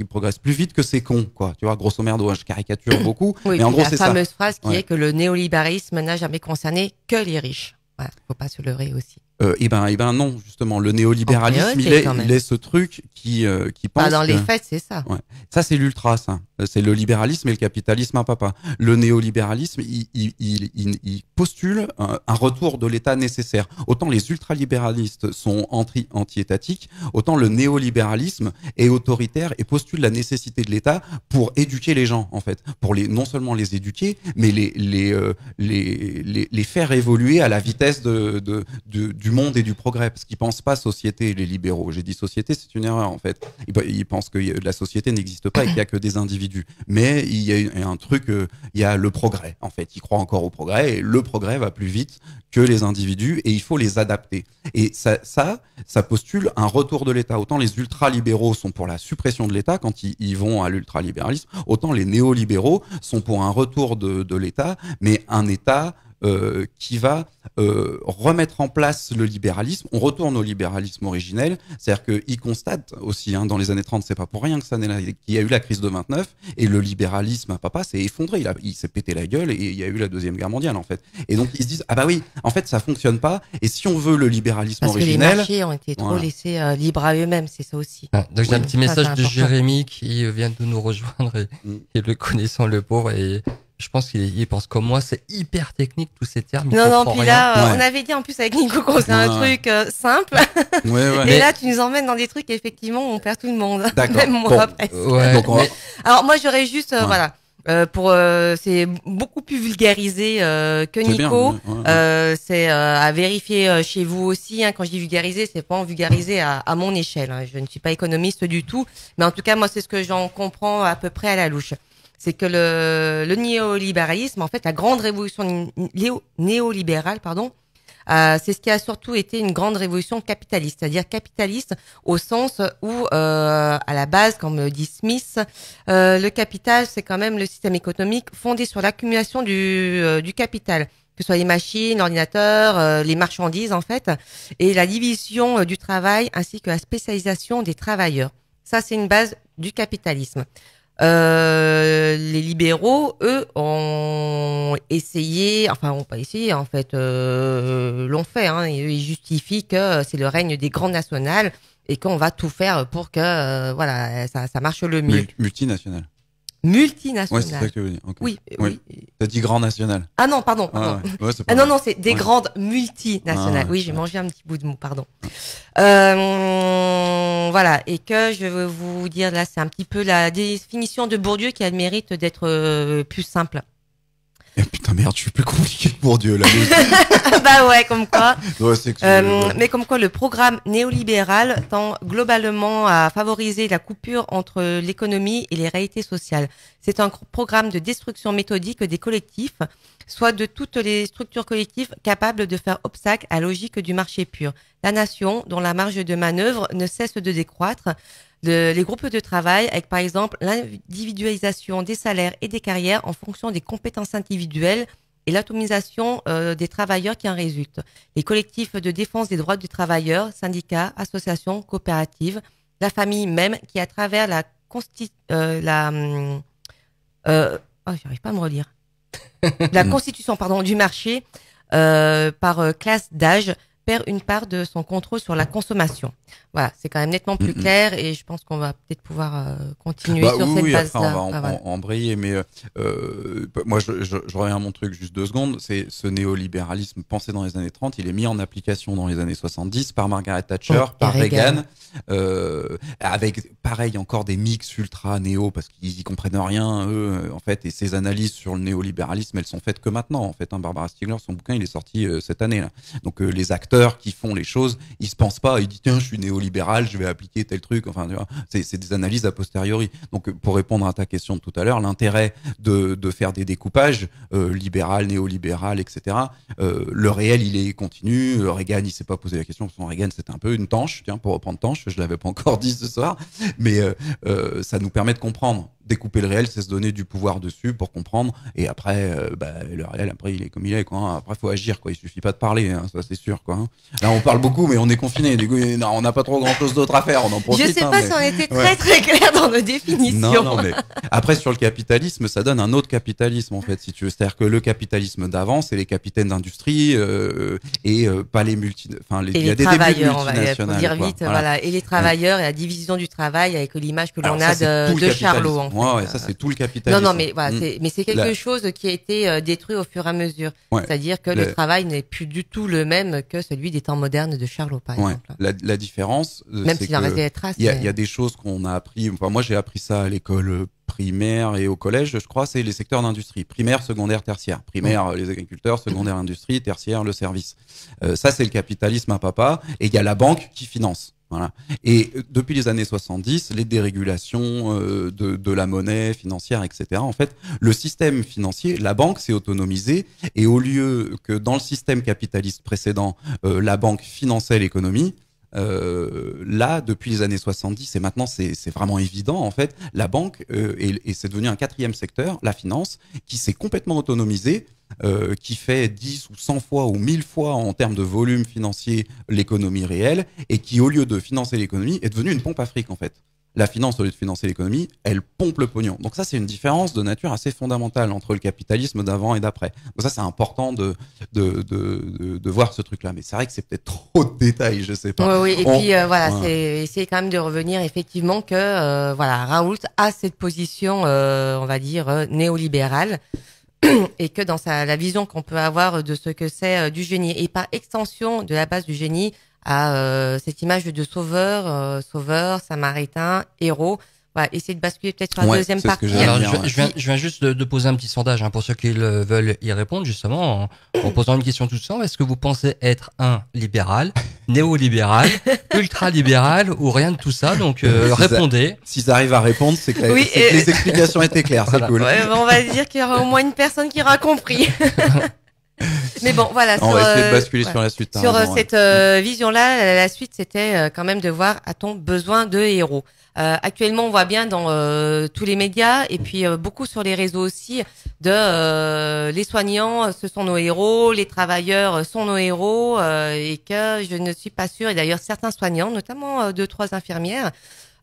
progresse plus vite que ces cons, quoi. Tu vois, grosso merdo, je caricature beaucoup, mais en gros c'est ça. La fameuse phrase qui est que le néolibéralisme n'a jamais concerné que les riches. Voilà, faut pas se leurrer aussi. Eh ben non, justement, le néolibéralisme, il est ce truc qui pense. Dans les faits, c'est ça. Ouais. Ça, c'est l'ultra, ça. C'est le libéralisme et le capitalisme à papa. Le néolibéralisme, il postule un retour de l'État nécessaire. Autant les ultralibéralistes sont anti-étatiques, autant le néolibéralisme est autoritaire et postule la nécessité de l'État pour éduquer les gens, en fait. Pour non seulement les éduquer, mais les faire évoluer à la vitesse du monde et du progrès, parce qu'ils pensent pas société, les libéraux. J'ai dit société, c'est une erreur en fait. Ils pensent que la société n'existe pas et qu'il y a que des individus. Mais il y a un truc, il y a le progrès en fait. Ils croient encore au progrès et le progrès va plus vite que les individus et il faut les adapter. Et ça postule un retour de l'État. Autant les ultralibéraux sont pour la suppression de l'État quand ils vont à l'ultralibéralisme, autant les néolibéraux sont pour un retour de l'État, mais un État qui va remettre en place le libéralisme. On retourne au libéralisme originel, c'est-à-dire qu'il constate aussi, dans les années 30, c'est pas pour rien que ça n'est là, qu'il y a eu la crise de 29, et le libéralisme à papa s'est effondré, il s'est pété la gueule, et il y a eu la Deuxième Guerre mondiale, en fait. Et donc, ils se disent, ah bah oui, en fait, ça fonctionne pas, et si on veut le libéralisme originel... Parce que les marchés ont été trop laissés libres à eux-mêmes, c'est ça aussi. Donc j'ai un petit message de Jérémy qui vient de nous rejoindre, et le connaissant le pauvre, et... Je pense qu'il pense comme moi, c'est hyper technique tous ces termes. Non, puis là, on avait dit en plus avec Nico qu'on faisait un truc simple. Et là, tu nous emmènes dans des trucs, effectivement, on perd tout le monde. D'accord. Même moi, presque. Alors, moi, j'aurais juste, c'est beaucoup plus vulgarisé que Nico. C'est à vérifier chez vous aussi. Quand je dis vulgarisé, c'est pas en vulgarisé à mon échelle. Je ne suis pas économiste du tout. Mais en tout cas, moi, c'est ce que j'en comprends à peu près à la louche. C'est que le néolibéralisme, en fait, la grande révolution néolibérale, c'est ce qui a surtout été une grande révolution capitaliste, c'est-à-dire capitaliste au sens où, à la base, comme dit Smith, le capital, c'est quand même le système économique fondé sur l'accumulation du capital, que ce soit les machines, l'ordinateur, les marchandises, en fait, et la division du travail ainsi que la spécialisation des travailleurs. Ça, c'est une base du capitalisme. Les libéraux, eux, ont essayé, ont pas essayé, en fait, l'ont fait, ils justifient que c'est le règne des grandes nationales et qu'on va tout faire pour que, ça marche le mieux. Multinationales. Multinationales. Ouais, c'est ça que tu veux dire. Okay. Oui. T'as dit grand national. Ah non, pardon. Non, c'est des grandes multinationales. Oui, j'ai mangé un petit bout de mou, pardon. Et que je veux vous dire là, c'est un petit peu la définition de Bourdieu qui a le mérite d'être plus simple. Putain, merde, je suis plus compliqué que Bourdieu là. Bah ouais, comme quoi. Mais comme quoi, le programme néolibéral tend globalement à favoriser la coupure entre l'économie et les réalités sociales. C'est un programme de destruction méthodique des collectifs, soit de toutes les structures collectives capables de faire obstacle à la logique du marché pur. La nation, dont la marge de manœuvre ne cesse de décroître, les groupes de travail avec par exemple l'individualisation des salaires et des carrières en fonction des compétences individuelles et l'atomisation des travailleurs qui en résultent. Les collectifs de défense des droits du travailleur, syndicats, associations, coopératives, la famille même qui à travers j'arrive pas à me relire. La constitution du marché par classe d'âge perd une part de son contrôle sur la consommation. Voilà, c'est quand même nettement plus clair et je pense qu'on va peut-être pouvoir continuer sur cette base-là. On va embrayer, mais moi je reviens à mon truc juste 2 secondes. C'est ce néolibéralisme pensé dans les années 30, il est mis en application dans les années 70 par Margaret Thatcher, par Reagan, avec pareil encore des mix ultra néo parce qu'ils y comprennent rien eux en fait. Et ces analyses sur le néolibéralisme, elles sont faites que maintenant en fait. Barbara Stiegler, son bouquin, il est sorti cette année là. Donc les acteurs qui font les choses, ils se pensent pas, ils disent tiens je suis néolibéral, je vais appliquer tel truc, enfin tu vois, c'est des analyses a posteriori. Donc pour répondre à ta question de tout à l'heure, l'intérêt de faire des découpages libéral, néolibéral, etc. Le réel il est continu. Reagan il s'est pas posé la question parce que Reagan c'était un peu une tanche, tiens pour reprendre tanche, je l'avais pas encore dit ce soir, mais ça nous permet de comprendre. Découper le réel, c'est se donner du pouvoir dessus pour comprendre. Et après, le réel, après, il est comme il est, quoi. Après, faut agir, quoi. Il suffit pas de parler, ça c'est sûr, quoi. Là, on parle beaucoup, mais on est confiné. Du coup, on n'a pas trop grand chose d'autre à faire. On en profite. Je sais pas si on était très clair dans nos définitions. Non, mais après, sur le capitalisme, ça donne un autre capitalisme, en fait, si tu veux. C'est-à-dire que le capitalisme d'avant, c'est les capitaines d'industrie, et pas les il y a des débuts multinationales. Pour dire vite, voilà. Et les travailleurs et la division du travail avec l'image que l'on a de Charlot, en fait. Ça c'est tout le capitalisme. Non, mais voilà, c'est quelque chose qui a été détruit au fur et à mesure. C'est-à-dire que le travail n'est plus du tout le même que celui des temps modernes de Charlot, par exemple. La différence, même s'il en reste des traces. Il y a des choses qu'on a appris. Enfin, moi, j'ai appris ça à l'école primaire et au collège, je crois, c'est les secteurs d'industrie. Primaire, secondaire, tertiaire. Primaire, les agriculteurs, secondaire, industrie, tertiaire, le service. Ça, c'est le capitalisme à papa. Et il y a la banque qui finance. Voilà. Et depuis les années 70, les dérégulations de la monnaie financière, etc. En fait, le système financier, la banque s'est autonomisée et au lieu que dans le système capitaliste précédent, la banque finançait l'économie, là, depuis les années 70, et maintenant c'est vraiment évident, en fait, la banque, et c'est devenu un quatrième secteur, la finance, qui s'est complètement autonomisé, qui fait 10 ou 100 fois ou 1000 fois en termes de volume financier l'économie réelle, et qui, au lieu de financer l'économie, est devenue une pompe à fric, en fait. La finance, au lieu de financer l'économie, elle pompe le pognon. Donc ça, c'est une différence de nature assez fondamentale entre le capitalisme d'avant et d'après. Donc ça, c'est important de voir ce truc-là. Mais c'est vrai que c'est peut-être trop de détails, je sais pas. Oui, et puis voilà, c'est essayer quand même de revenir effectivement que voilà, Raoult a cette position, on va dire néolibérale, et que dans la vision qu'on peut avoir de ce que c'est du génie, et par extension de la base du génie, à cette image de sauveur, samaritain, héros. Voilà, essayer de basculer peut-être sur la deuxième partie. Alors, je viens juste de poser un petit sondage pour ceux qui veulent y répondre, justement, en posant une question toute simple. Est-ce que vous pensez être un libéral, néolibéral, ultra-libéral ou rien de tout ça? Donc, répondez. S'ils arrivent à répondre, c'est que, que les explications étaient claires. C'est cool. Ouais, on va dire qu'il y aura au moins une personne qui aura compris. Mais bon, voilà. On va essayer de basculer sur la suite. Sur cette vision-là, la suite, c'était quand même de voir, a-t-on besoin de héros? Actuellement, on voit bien dans tous les médias et puis beaucoup sur les réseaux aussi les soignants, ce sont nos héros, les travailleurs sont nos héros, et que je ne suis pas sûre. Et d'ailleurs, certains soignants, notamment 2-3 infirmières,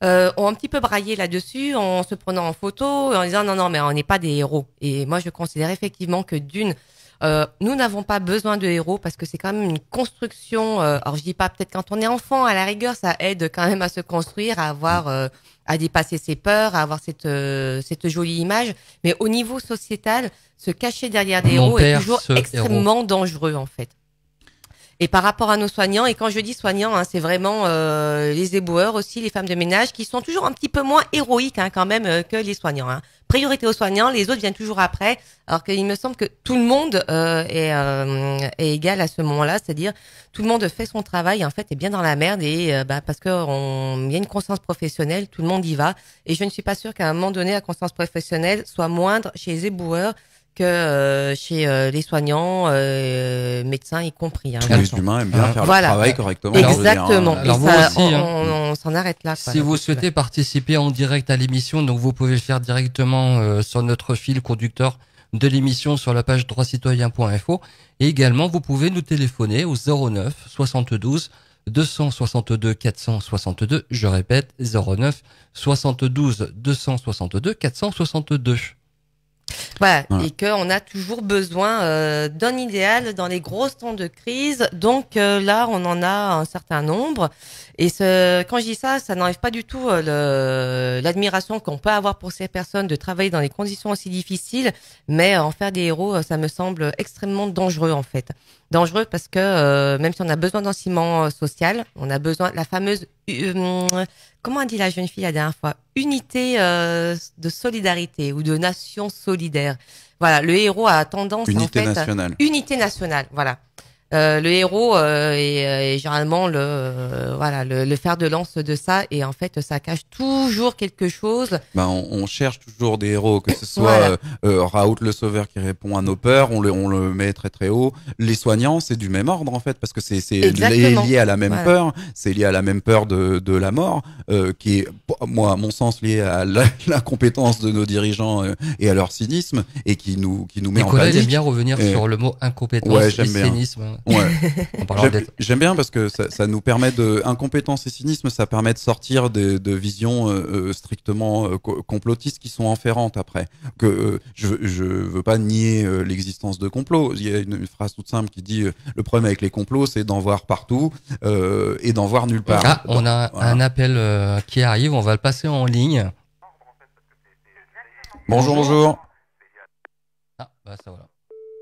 ont un petit peu braillé là-dessus en se prenant en photo, en disant non, mais on n'est pas des héros. Et moi, je considère effectivement que nous n'avons pas besoin de héros parce que c'est quand même une construction. Alors je dis pas, peut-être quand on est enfant, à la rigueur, ça aide quand même à se construire, à avoir, à dépasser ses peurs, à avoir cette jolie image. Mais au niveau sociétal, se cacher derrière des héros est toujours extrêmement dangereux en fait. Et par rapport à nos soignants, et quand je dis soignants, c'est vraiment les éboueurs aussi, les femmes de ménage, qui sont toujours un petit peu moins héroïques quand même que les soignants. Priorité aux soignants, les autres viennent toujours après, alors qu'il me semble que tout le monde est égal à ce moment-là, c'est-à-dire tout le monde fait son travail, en fait, est bien dans la merde, et parce que il y a une conscience professionnelle, tout le monde y va, et je ne suis pas sûre qu'à un moment donné, la conscience professionnelle soit moindre chez les éboueurs que chez les soignants, médecins y compris. Tous les humains aiment bien faire leur travail correctement. Exactement. Alors vous aussi, on s'en arrête là. Si vous souhaitez participer en direct à l'émission, donc vous pouvez le faire directement sur notre fil conducteur de l'émission sur la page droitcitoyen.info, et également vous pouvez nous téléphoner au 09 72 262 462. Je répète, 09 72 262 462. Voilà, et qu'on a toujours besoin d'un idéal dans les grosses temps de crise. Donc là, on en a un certain nombre. Et quand je dis ça, ça n'enlève pas du tout l'admiration qu'on peut avoir pour ces personnes de travailler dans des conditions aussi difficiles. Mais en faire des héros, ça me semble extrêmement dangereux en fait. Dangereux parce que même si on a besoin d'un ciment social, on a besoin de la fameuse... comment a dit la jeune fille la dernière fois? Unité de solidarité ou de nation solidaire. Voilà, le héros a tendance unité en fait... nationale. Unité nationale, voilà. Le héros est généralement le fer de lance de ça, et en fait ça cache toujours quelque chose. On cherche toujours des héros, que ce soit Raoult le sauveur qui répond à nos peurs, on le met très très haut. Les soignants, c'est du même ordre en fait, parce que c'est lié à la même peur, c'est lié à la même peur de la mort, qui est, moi à mon sens, lié à l'incompétence de nos dirigeants et à leur cynisme, et qui nous met en panique. Nicolas aime bien revenir sur le mot incompétence et cynisme. Ouais. J'aime bien parce que ça nous permet incompétence et cynisme, ça permet de sortir de visions strictement complotistes qui sont enferrantes après. Que je veux pas nier l'existence de complots. Il y a une phrase toute simple qui dit le problème avec les complots, c'est d'en voir partout et d'en voir nulle part. Ah, on a un appel qui arrive, on va le passer en ligne. Bonjour. Ah, ça voilà.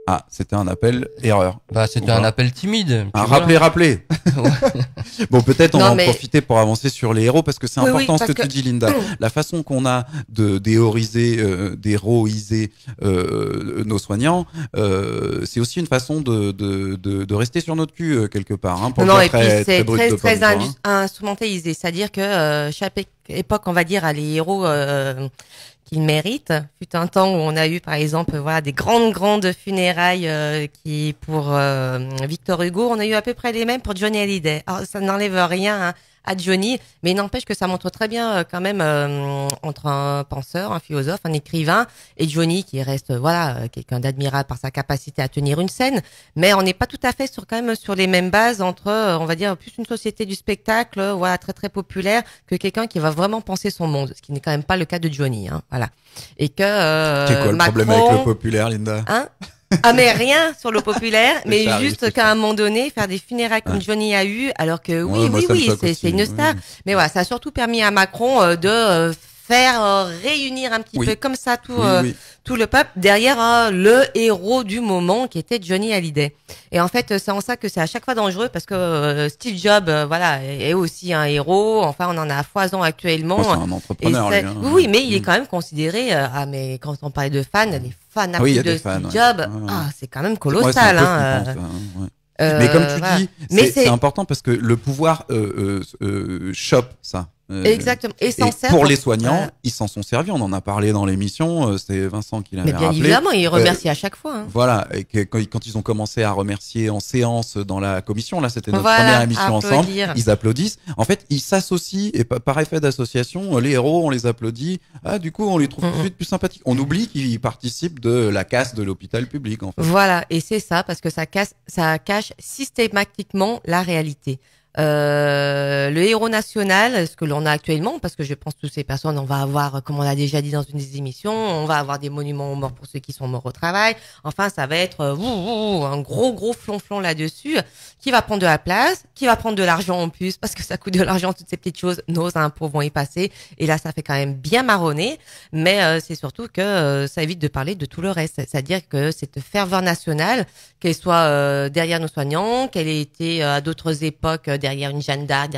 Ah, c'était un appel erreur. C'était un appel timide. Rappelez. Bon, peut-être on va en profiter pour avancer sur les héros, parce que c'est important ce que tu dis, Linda. La façon qu'on a d'héroïser nos soignants, c'est aussi une façon de rester sur notre cul quelque part. Et puis c'est très instrumentalisé, c'est-à-dire que chaque époque, on va dire, a les héros qu'il mérite. Fut un temps où on a eu, par exemple, voilà, des grandes funérailles qui pour Victor Hugo, on a eu à peu près les mêmes pour Johnny Hallyday. Alors, ça n'enlève rien à Johnny, mais il n'empêche que ça montre très bien quand même entre un penseur, un philosophe, un écrivain et Johnny qui reste quelqu'un d'admirable par sa capacité à tenir une scène, mais on n'est pas tout à fait sur les mêmes bases entre on va dire plus une société du spectacle très très populaire que quelqu'un qui va vraiment penser son monde, ce qui n'est quand même pas le cas de Johnny, voilà. Et que c'est quoi le problème avec le populaire, Linda? Ah mais rien sur le populaire, mais juste qu'à un moment donné faire des funérailles comme Johnny a eu, alors que oui, c'est une star. Mais voilà, ça a surtout permis à Macron de faire réunir un petit peu comme ça tout le peuple derrière le héros du moment qui était Johnny Hallyday. Et en fait, c'est en ça que c'est à chaque fois dangereux parce que Steve Jobs, est aussi un héros. Enfin, on en a à foison actuellement. C'est un entrepreneur, lui, Oui, mais il est quand même considéré. Mais quand on parlait de fans, les fanatiques de Steve Jobs, c'est quand même colossal. Mais comme tu dis, c'est important parce que le pouvoir chope ça. Exactement. Et pour les soignants, ils s'en sont servis. On en a parlé dans l'émission. C'est Vincent qui l'avait rappelé. Mais bien évidemment, ils remercient à chaque fois. Voilà. Et quand ils ont commencé à remercier en séance dans la commission, là, c'était notre première émission ensemble. Ils applaudissent. En fait, ils s'associent et par effet d'association, les héros, on les applaudit. Du coup, on les trouve tout de suite plus sympathiques. On oublie qu'ils participent de la casse de l'hôpital public, en fait. Voilà. Et c'est ça, parce que ça cache systématiquement la réalité. Le héros national, ce que l'on a actuellement, parce que je pense que toutes ces personnes, on va avoir, comme on l'a déjà dit dans une des émissions, on va avoir des monuments aux morts pour ceux qui sont morts au travail. Enfin, ça va être un gros flonflon là-dessus, qui va prendre de la place, qui va prendre de l'argent en plus, parce que ça coûte de l'argent, toutes ces petites choses, nos impôts vont y passer. Et là, ça fait quand même bien marronner, mais c'est surtout que ça évite de parler de tout le reste. C'est-à-dire que cette ferveur nationale, qu'elle soit derrière nos soignants, qu'elle ait été à d'autres époques derrière une Jeanne d'Arc,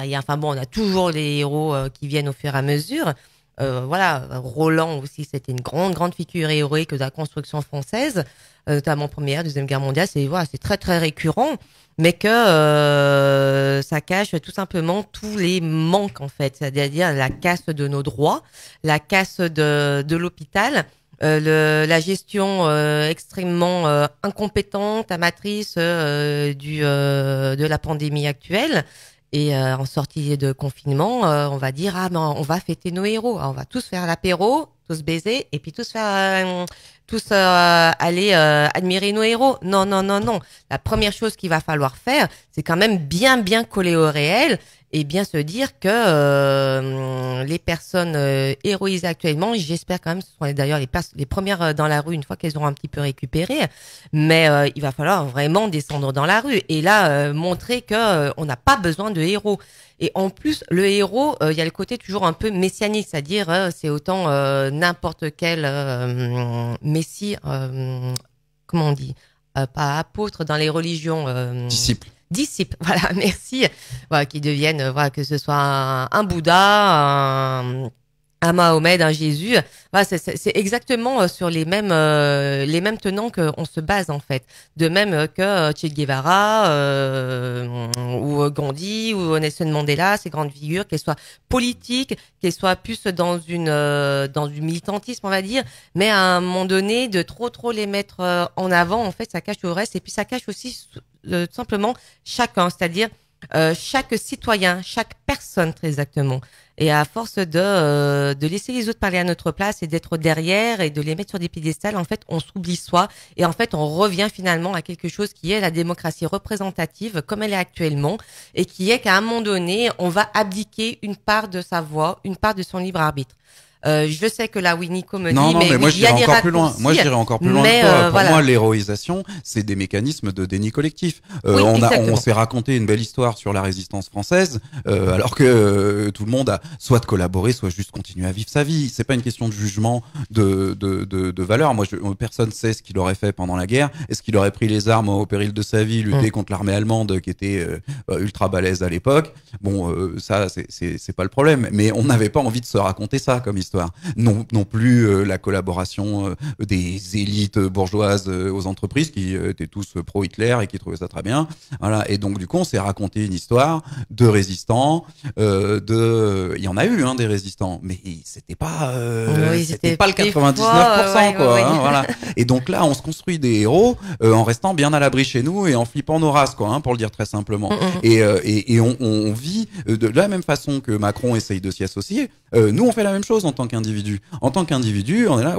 on a toujours les héros qui viennent au fur et à mesure. Roland aussi, c'était une grande figure héroïque de la construction française, notamment Première, Deuxième Guerre mondiale. C'est très très récurrent, mais que ça cache tout simplement tous les manques en fait, c'est-à-dire la casse de nos droits, la casse de l'hôpital. La gestion extrêmement incompétente, amatrice de la pandémie actuelle. Et en sortie de confinement, on va dire on va fêter nos héros. Alors, on va tous faire l'apéro, tous baiser et puis tous aller admirer nos héros. Non. La première chose qu'il va falloir faire, c'est quand même bien coller au réel et bien se dire que les personnes héroïsées actuellement, j'espère quand même, ce sont d'ailleurs les premières dans la rue une fois qu'elles auront un petit peu récupéré, mais il va falloir vraiment descendre dans la rue et là montrer que on n'a pas besoin de héros. Et en plus, le héros, il y a le côté toujours un peu messianique, c'est-à-dire c'est autant n'importe quel messie, comment on dit, pas apôtre dans les religions. Disciples, voilà, merci. Qui deviennent, que ce soit un Bouddha, un Mahomet, un Jésus. C'est exactement sur les mêmes tenants qu'on se base en fait. De même que Che Guevara ou Gandhi ou Nelson Mandela, ces grandes figures, qu'elles soient politiques, qu'elles soient plus dans du militantisme, on va dire, mais à un moment donné, de trop les mettre en avant, en fait, ça cache le reste et puis ça cache aussi tout simplement chacun, c'est-à-dire chaque citoyen, chaque personne très exactement. Et à force de laisser les autres parler à notre place et d'être derrière et de les mettre sur des piédestals, en fait, on s'oublie soi et en fait, on revient finalement à quelque chose qui est la démocratie représentative comme elle est actuellement et qui est qu'à un moment donné, on va abdiquer une part de sa voix, une part de son libre arbitre. Je sais que là, oui, Nico me dit, mais moi, je dirais encore plus loin. Moi, je dirais encore plus loin que toi. Pour moi, l'héroïsation, c'est des mécanismes de déni collectif. On s'est raconté une belle histoire sur la résistance française, alors que tout le monde a soit de collaborer, soit juste continuer à vivre sa vie. C'est pas une question de jugement de valeur. Moi, personne sait ce qu'il aurait fait pendant la guerre. Est-ce qu'il aurait pris les armes au péril de sa vie, lutter contre l'armée allemande qui était ultra balèze à l'époque? Bon, ça, c'est pas le problème. Mais on n'avait pas envie de se raconter ça comme histoire. l'histoire. Non plus la collaboration des élites bourgeoises aux entreprises qui étaient tous pro-Hitler et qui trouvaient ça très bien. Voilà. Et donc du coup, on s'est raconté une histoire de résistants. Il y en a eu des résistants, mais c'était pas c'était pas le 99%, quoi. Hein, voilà. Et donc là, on se construit des héros en restant bien à l'abri chez nous et en flippant nos races, quoi, pour le dire très simplement. Et on vit de la même façon que Macron essaye de s'y associer. Nous, on fait la même chose en tant qu'individu. En tant qu'individu, on est là,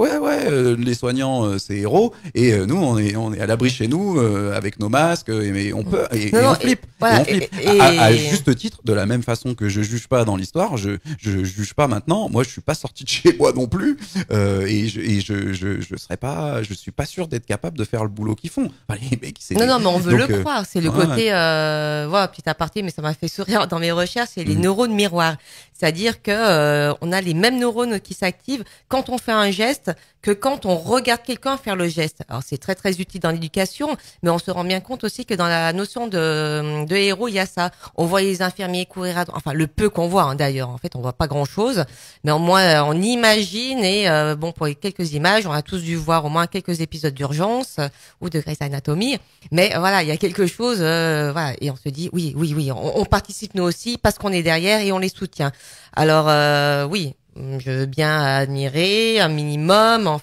les soignants, c'est héros, et nous, on est à l'abri chez nous avec nos masques, et on peut, et on flippe. Voilà, et on flippe. À juste titre, de la même façon que je juge pas dans l'histoire, je juge pas maintenant. Moi, je suis pas sorti de chez moi non plus, et je suis pas sûr d'être capable de faire le boulot qu'ils font. Enfin, les mecs, non, mais on veut le croire. C'est le côté, voilà, petit aparté, mais ça m'a fait sourire dans mes recherches, c'est les neurones miroirs. C'est-à-dire que on a les mêmes neurones qui s'activent quand on fait un geste que quand on regarde quelqu'un faire le geste. Alors c'est très très utile dans l'éducation, mais on se rend bien compte aussi que dans la notion de héros, il y a ça. On voit les infirmiers courir enfin le peu qu'on voit d'ailleurs. En fait, on voit pas grand-chose, mais au moins on imagine et pour les quelques images, on a tous dû voir au moins quelques épisodes d'urgence ou de Grey's Anatomy. Mais voilà, il y a quelque chose, voilà, et on se dit oui, on participe nous aussi parce qu'on est derrière et on les soutient. Alors oui, je veux bien admirer un minimum,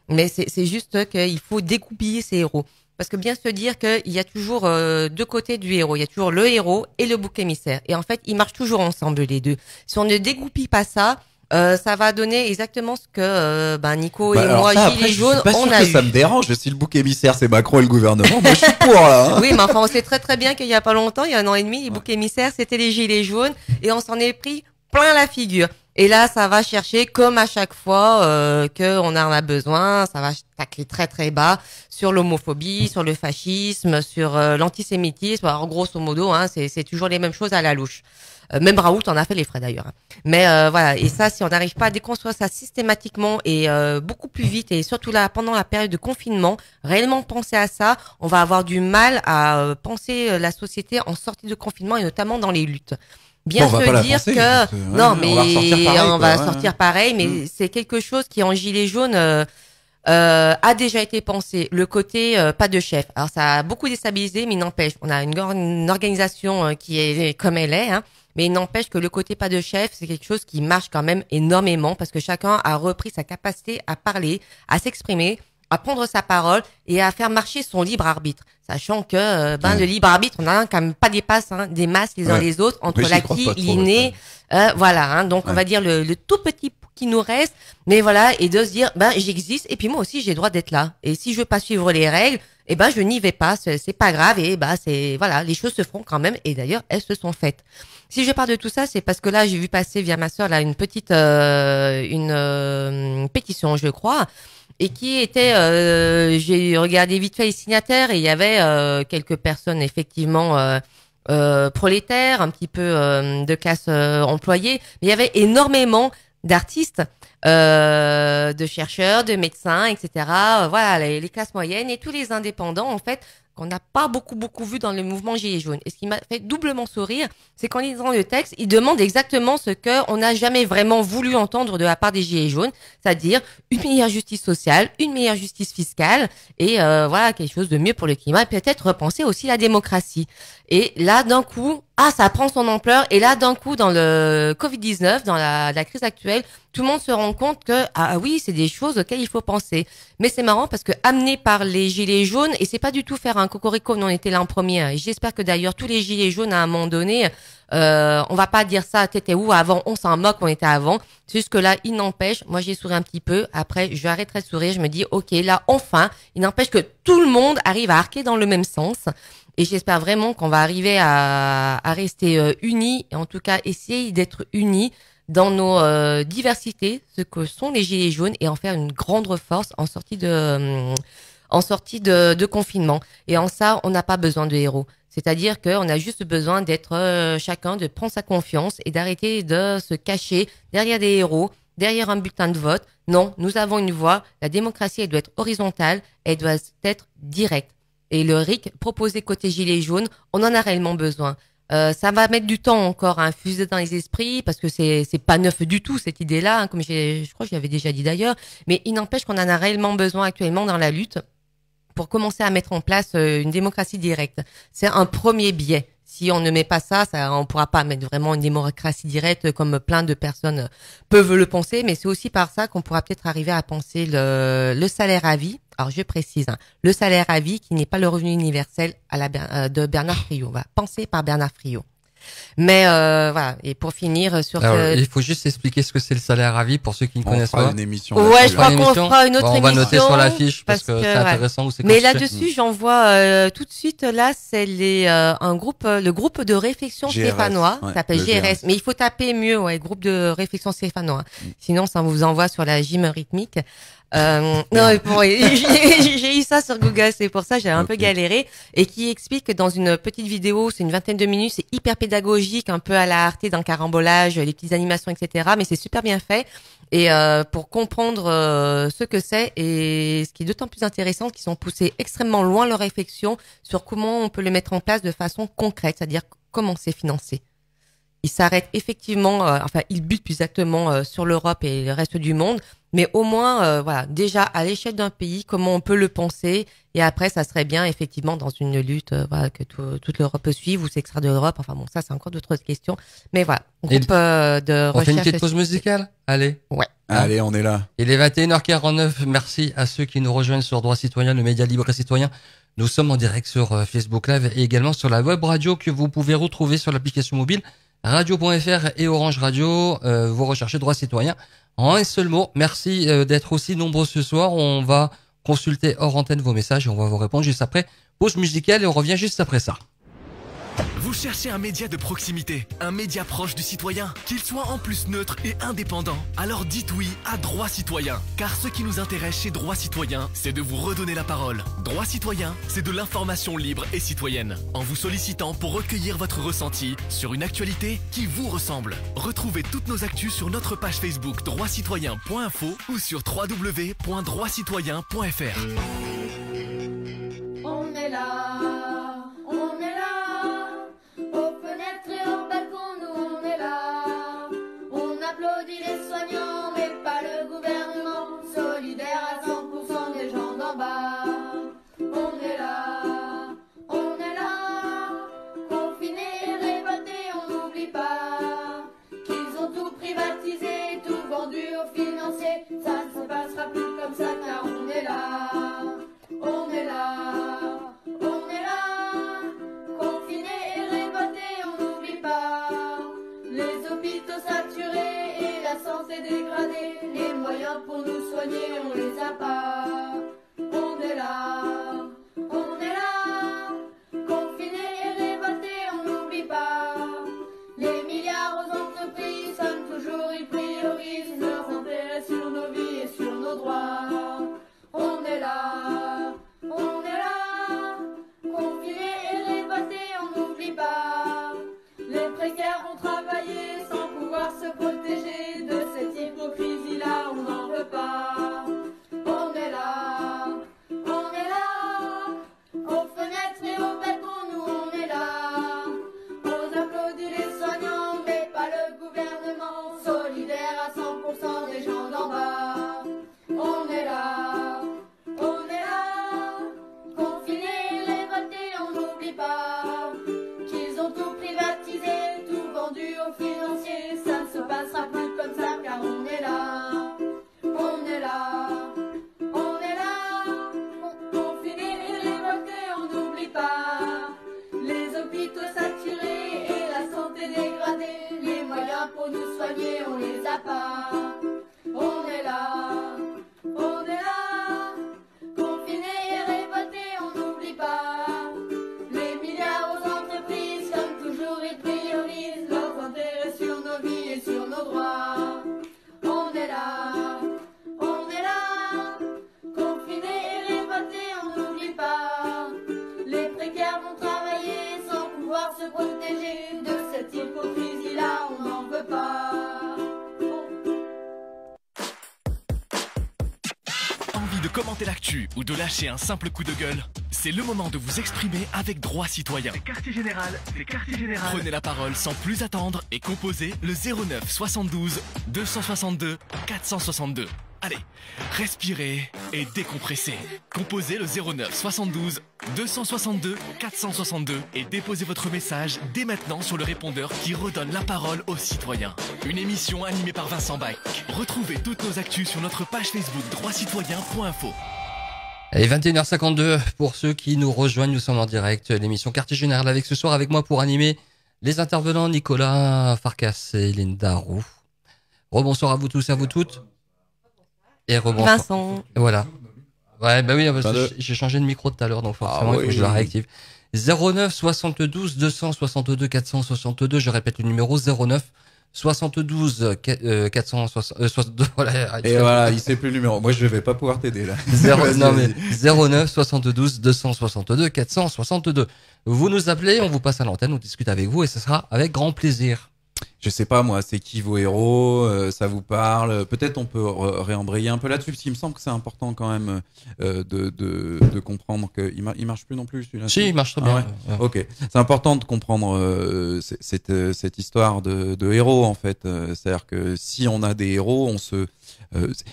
mais c'est juste qu'il faut découpiller ces héros. Parce que bien se dire qu'il y a toujours deux côtés du héros. Il y a toujours le héros et le bouc émissaire. Et en fait, ils marchent toujours ensemble, les deux. Si on ne dégoupille pas ça, ça va donner exactement ce que Nico et moi, Gilets jaunes, on a eu. Ça me dérange. Si le bouc émissaire, c'est Macron et le gouvernement, moi je suis pour là. Oui, mais on sait très très bien qu'il y a pas longtemps, il y a 1 an et demi, les boucs émissaires, c'était les Gilets jaunes. Et on s'en est pris plein la figure. Et là, ça va chercher, comme à chaque fois qu'on en a besoin, ça va tacler très très bas sur l'homophobie, sur le fascisme, sur l'antisémitisme. Alors grosso modo, c'est toujours les mêmes choses à la louche. Même Raoult en a fait les frais d'ailleurs. Mais voilà, et ça, si on n'arrive pas à déconstruire ça systématiquement et beaucoup plus vite, et surtout là, pendant la période de confinement, réellement penser à ça, on va avoir du mal à penser la société en sortie de confinement et notamment dans les luttes. Bien se dire que non, mais on va sortir pareil, mais c'est quelque chose qui en gilet jaune a déjà été pensé. Le côté pas de chef. Alors ça a beaucoup déstabilisé, mais il n'empêche, on a une organisation qui est comme elle est, mais il n'empêche que le côté pas de chef, c'est quelque chose qui marche quand même énormément parce que chacun a repris sa capacité à parler, à s'exprimer, à prendre sa parole et à faire marcher son libre arbitre. Sachant que le libre arbitre, on a quand même pas des masses les uns les autres entre l'acquis, l'inné, voilà. Donc on va dire le tout petit qui nous reste, mais voilà, et de se dire j'existe et puis moi aussi j'ai le droit d'être là. Et si je veux pas suivre les règles, je n'y vais pas, c'est pas grave et c'est voilà, les choses se feront quand même et d'ailleurs elles se sont faites. Si je parle de tout ça, c'est parce que là j'ai vu passer via ma sœur là une petite une pétition, je crois. Et qui était, j'ai regardé vite fait les signataires et il y avait quelques personnes effectivement prolétaires, un petit peu de classe employée, mais il y avait énormément d'artistes, de chercheurs, de médecins, etc. Voilà, les classes moyennes et tous les indépendants en fait qu'on n'a pas beaucoup vu dans le mouvement Gilets jaunes. Et ce qui m'a fait doublement sourire, c'est qu'en lisant le texte, ils demandent exactement ce qu'on n'a jamais vraiment voulu entendre de la part des Gilets jaunes, c'est-à-dire une meilleure justice sociale, une meilleure justice fiscale, et voilà, quelque chose de mieux pour le climat, et peut-être repenser aussi la démocratie. Et là, d'un coup, ça prend son ampleur, et là, d'un coup, dans le Covid-19, dans la crise actuelle, tout le monde se rend compte que, oui, c'est des choses auxquelles il faut penser. Mais c'est marrant parce que amené par les Gilets jaunes, et c'est pas du tout faire un cocorico, on était là en premier. Et j'espère que d'ailleurs, tous les Gilets jaunes, à un moment donné, on va pas dire ça, t'étais où avant, on s'en moque, on était avant. C'est juste que là, il n'empêche, moi j'ai souri un petit peu, après je arrêterai de sourire, je me dis, ok, là, enfin, il n'empêche que tout le monde arrive à arquer dans le même sens. Et j'espère vraiment qu'on va arriver à rester unis, et en tout cas essayer d'être unis dans nos diversités, ce que sont les Gilets jaunes, et en faire une grande force en sortie de confinement. Et en ça, on n'a pas besoin de héros. C'est-à-dire qu'on a juste besoin d'être chacun, de prendre sa confiance et d'arrêter de se cacher derrière des héros, derrière un bulletin de vote. Non, nous avons une voix. La démocratie, elle doit être horizontale, elle doit être directe. Et le RIC proposé côté Gilets jaunes, on en a réellement besoin. Ça va mettre du temps encore à infuser dans les esprits parce que c'est pas neuf du tout cette idée-là, hein, comme je crois que je l'avais déjà dit d'ailleurs. Mais il n'empêche qu'on en a réellement besoin actuellement dans la lutte pour commencer à mettre en place une démocratie directe. C'est un premier biais. Si on ne met pas ça, on pourra pas mettre vraiment une démocratie directe comme plein de personnes peuvent le penser. Mais c'est aussi par ça qu'on pourra peut-être arriver à penser le salaire à vie. Alors je précise, hein, le salaire à vie qui n'est pas le revenu universel de Bernard Friot. On va penser par Bernard Friot. Mais voilà, et pour finir sur il faut juste expliquer ce que c'est le salaire à vie pour ceux qui ne connaissent pas. Une émission. Ouais, je crois qu'on fera une autre émission. On va noter sur la fiche parce que c'est intéressant où c'est. Mais là-dessus, j'en vois tout de suite. Là, c'est le groupe de réflexion stéphanois, ça s'appelle GRS. Mais il faut taper mieux, groupe de réflexion stéphanois. Sinon, ça vous envoie sur la gym rythmique. Non, j'ai eu ça sur Google, c'est pour ça j'ai un peu galéré, et qui explique que dans une petite vidéo, c'est une 20aine de minutes, c'est hyper pédagogique, un peu à la Arte, dans le carambolage, les petites animations, etc. Mais c'est super bien fait, et pour comprendre ce que c'est, et ce qui est d'autant plus intéressant, qu'ils ont poussé extrêmement loin leur réflexion sur comment on peut le mettre en place de façon concrète, c'est-à-dire comment c'est financé. Il s'arrête effectivement, il bute plus exactement sur l'Europe et le reste du monde, mais au moins, voilà, déjà à l'échelle d'un pays, comment on peut le penser, et après, ça serait bien effectivement dans une lutte, voilà, que toute l'Europe suive ou s'extraire de l'Europe. Enfin bon, ça c'est encore d'autres questions, mais voilà. Groupe de recherche. On fait une petite pause musicale. Allez. Ouais. Allez, on est là. Il est 21h49. Merci à ceux qui nous rejoignent sur Droit Citoyen, le média libre et citoyen. Nous sommes en direct sur Facebook Live et également sur la web radio que vous pouvez retrouver sur l'application mobile radio.fr et Orange Radio. Vous recherchez Droit Citoyen en un seul mot. Merci d'être aussi nombreux ce soir. On va consulter hors antenne vos messages et on va vous répondre juste après. Pause musicale et on revient juste après ça. Vous cherchez un média de proximité, un média proche du citoyen, qu'il soit en plus neutre et indépendant. Alors dites oui à Droit Citoyen, car ce qui nous intéresse chez Droit Citoyen, c'est de vous redonner la parole. Droit Citoyen, c'est de l'information libre et citoyenne, en vous sollicitant pour recueillir votre ressenti sur une actualité qui vous ressemble. Retrouvez toutes nos actus sur notre page Facebook droitcitoyen.info ou sur www.droitcitoyen.fr. On est là. Aux fenêtres et aux balcons, nous on est là. On applaudit les soignants, mais pas le gouvernement. Solidaire à 100% des gens d'en bas. On est là, confinés et révoltés, on n'oublie pas qu'ils ont tout privatisé, tout vendu aux financiers. Ça ne se passera plus comme ça car on est là. On est là. Confinés et révoltés, on n'oublie pas les hôpitaux saturés et la santé dégradée. Les moyens pour nous soigner, on les a pas. On est là. Confinés et révoltés, on n'oublie pas les milliards aux entreprises, comme toujours ils priorisent leurs intérêts sur nos vies et sur nos droits. On est là. Confinés et révoltés, on n'oublie pas les précaires ont travaillé sans pouvoir se protéger de cette hypocrisie-là, on n'en veut pas. On est là. Aux fenêtres et aux balcons, nous on est là. On applaudit les soignants, mais pas le gouvernement. Solidaire à 100% des gens d'en bas. On est là. Confinés et révoltés, on n'oublie pas qu'ils ont tout privatisé, tout vendu aux financiers. Ça ne se passera plus comme ça car on est là. Confinés et révoltés, on n'oublie pas les hôpitaux saturés et la santé dégradée. Les moyens pour nous soigner, on les a pas. On est là. Confinés et révoltés, on n'oublie pas les milliards aux entreprises, comme toujours ils priorisent leurs intérêts sur nos vies et sur nos droits. On est là. Confinés et révoltés, on n'oublie pas les précaires vont travailler sans pouvoir se protéger de cette hypocrisie-là, on n'en veut pas. commenter l'actu ou de lâcher un simple coup de gueule, c'est le moment de vous exprimer avec droit citoyen. C'est Quartier Général, c'est Quartier Général. Prenez la parole sans plus attendre et composez le 09 72 262 462. Allez, respirez et décompressez. Composez le 09 72 262 462 et déposez votre message dès maintenant sur le répondeur qui redonne la parole aux citoyens. Une émission animée par Vincent Bach. Retrouvez toutes nos actus sur notre page Facebook droitcitoyen.info. Allez, 21h52 pour ceux qui nous rejoignent, nous sommes en direct, l'émission Quartier Général avec ce soir avec moi pour animer les intervenants Nicolas Farkas et Linda Roux. Rebonsoir à vous tous et à vous toutes. Et rebonsoir. Vincent. Voilà. Ouais, bah oui, parce que j'ai changé de micro tout à l'heure, donc forcément, il faut que je la réactive. 09 72 262 462, je répète le numéro 09 72 462, voilà. Et voilà, il sait plus le numéro. Moi, je vais pas pouvoir t'aider, là. 09 72 262 462. Vous nous appelez, on vous passe à l'antenne, on discute avec vous et ce sera avec grand plaisir. Je sais pas moi, c'est qui vos héros, ça vous parle. Peut-être on peut réembrayer un peu là-dessus, parce qu'il me semble que c'est important quand même de comprendre que il marche plus non plus celui-là. Si, il marche très bien. Ouais. Ok, c'est important de comprendre cette histoire de héros en fait. C'est-à-dire que si on a des héros,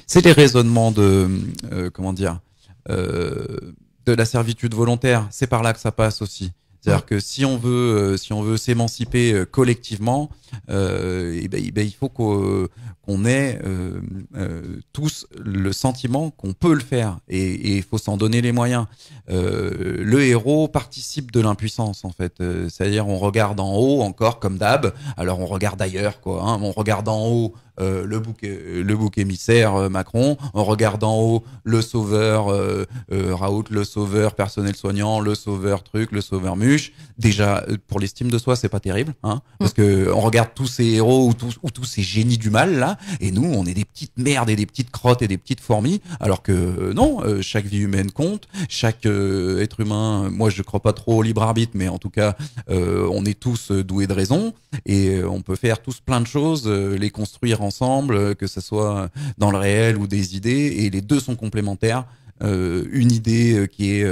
c'est les raisonnements de la servitude volontaire. C'est par là que ça passe aussi. C'est-à-dire que si on veut s'émanciper collectivement, il faut qu'on ait tous le sentiment qu'on peut le faire et il faut s'en donner les moyens. Le héros participe de l'impuissance en fait. C'est-à-dire on regarde en haut encore comme d'hab. Alors on regarde ailleurs quoi. Hein, on regarde en haut. Le bouc émissaire Macron, on regarde en haut le sauveur Raoult, le sauveur personnel soignant, le sauveur truc, le sauveur muche. Déjà pour l'estime de soi c'est pas terrible, hein, parce que on regarde tous ces héros ou tous ces génies du mal là, et nous on est des petites merdes et des petites crottes et des petites fourmis, alors que non, chaque vie humaine compte, chaque être humain. Moi je crois pas trop au libre arbitre, mais en tout cas on est tous doués de raison et on peut faire tous plein de choses, les construire ensemble, que ce soit dans le réel ou des idées, et les deux sont complémentaires. Une idée qui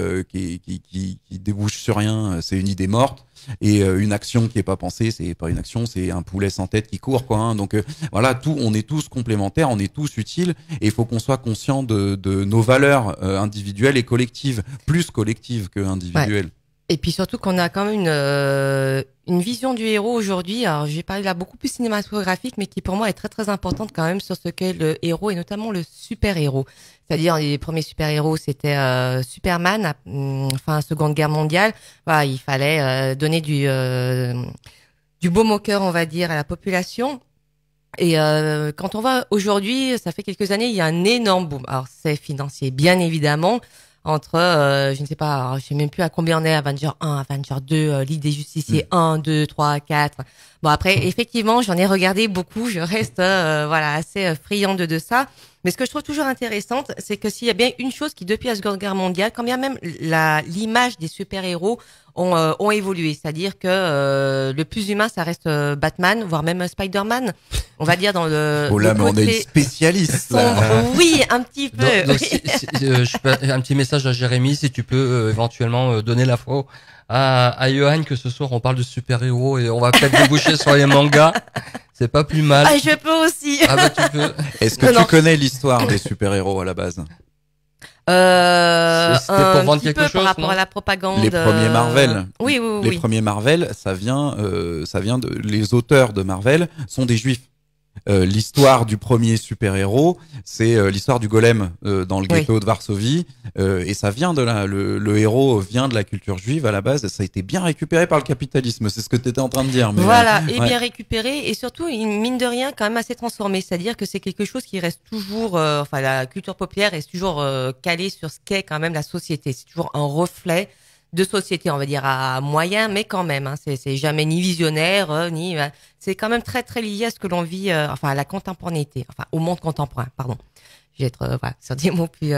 débouche sur rien, c'est une idée morte, et une action qui est pas pensée, c'est pas une action, c'est un poulet sans tête qui court quoi. Hein. Donc voilà, on est tous complémentaires, on est tous utiles, et il faut qu'on soit conscient de nos valeurs individuelles et collectives, plus collectives que individuelles. Ouais. Et puis surtout qu'on a quand même une vision du héros aujourd'hui. Alors j'ai parlé là beaucoup plus cinématographique, mais qui pour moi est très très importante quand même sur ce qu'est le héros et notamment le super-héros. C'est-à-dire les premiers super-héros c'était Superman, enfin Seconde Guerre mondiale. Voilà, il fallait donner du baume au cœur, on va dire, à la population. Et quand on va aujourd'hui, ça fait quelques années, il y a un énorme boom. Alors c'est financier, bien évidemment. Entre, je ne sais pas, alors, je sais même plus à combien on est, Avenger 1, Avenger 2, Ligue des Justiciers 1, 2, 3, 4. Bon, après, effectivement, j'en ai regardé beaucoup, je reste, assez friande de ça. Mais ce que je trouve toujours intéressante, c'est que s'il y a bien une chose qui, depuis la Seconde Guerre mondiale, quand bien même l'image des super-héros ont évolué. C'est-à-dire que le plus humain, ça reste Batman, voire même Spider-Man. On va dire dans le. Oh là, mais on est des spécialistes. Oui, un petit peu. Donc, je peux, un petit message à Jérémy, si tu peux éventuellement donner l'info à Johan que ce soir on parle de super-héros et on va peut-être déboucher sur les mangas. C'est pas plus mal. Ah, je peux aussi. Ah bah tu peux. Est-ce que tu connais l'histoire des super-héros à la base? C'était pour vendre quelque chose, par rapport à la propagande. Les premiers Marvel. Oui. Les premiers Marvel, ça vient de, les auteurs de Marvel sont des juifs. L'histoire du premier super-héros, c'est l'histoire du golem dans le ghetto de Varsovie, et ça vient de là. Le héros vient de la culture juive à la base. Ça a été bien récupéré par le capitalisme. C'est ce que tu étais en train de dire. Mais voilà, et bien récupéré, et surtout, mine de rien, quand même assez transformé. C'est-à-dire que c'est quelque chose qui reste toujours, la culture populaire reste toujours calée sur ce qu'est quand même la société. C'est toujours un reflet de société, on va dire à moyen, mais quand même, hein, c'est jamais ni visionnaire, c'est quand même très très lié à ce que l'on vit, à la contemporanéité, au monde contemporain, pardon. Je vais être sur des mots plus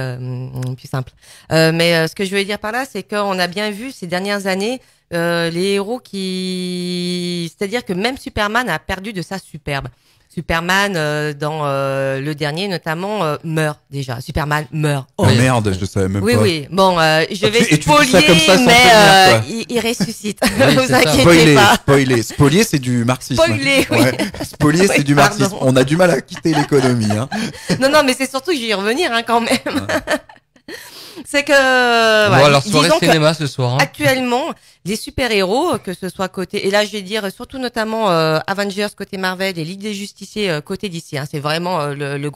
simples. Mais ce que je veux dire par là, c'est qu'on a bien vu ces dernières années les héros c'est-à-dire que même Superman a perdu de sa superbe. Superman dans le dernier notamment meurt déjà. Superman meurt. Oh merde, je savais même pas. Oui. Bon, je vais spolier, mais il ressuscite. Oui, vous inquiétez pas. Spolier, c'est du marxisme. Spoiler, oui. Spolier, c'est du marxisme. On a du mal à quitter l'économie. Hein. Non, mais c'est surtout que je vais y revenir quand même. C'est que bon, alors soirée cinéma ce soir. Hein. Actuellement, les super-héros, que ce soit côté, et là je vais dire surtout notamment Avengers côté Marvel et Ligue des Justiciers côté DC. Hein, c'est vraiment les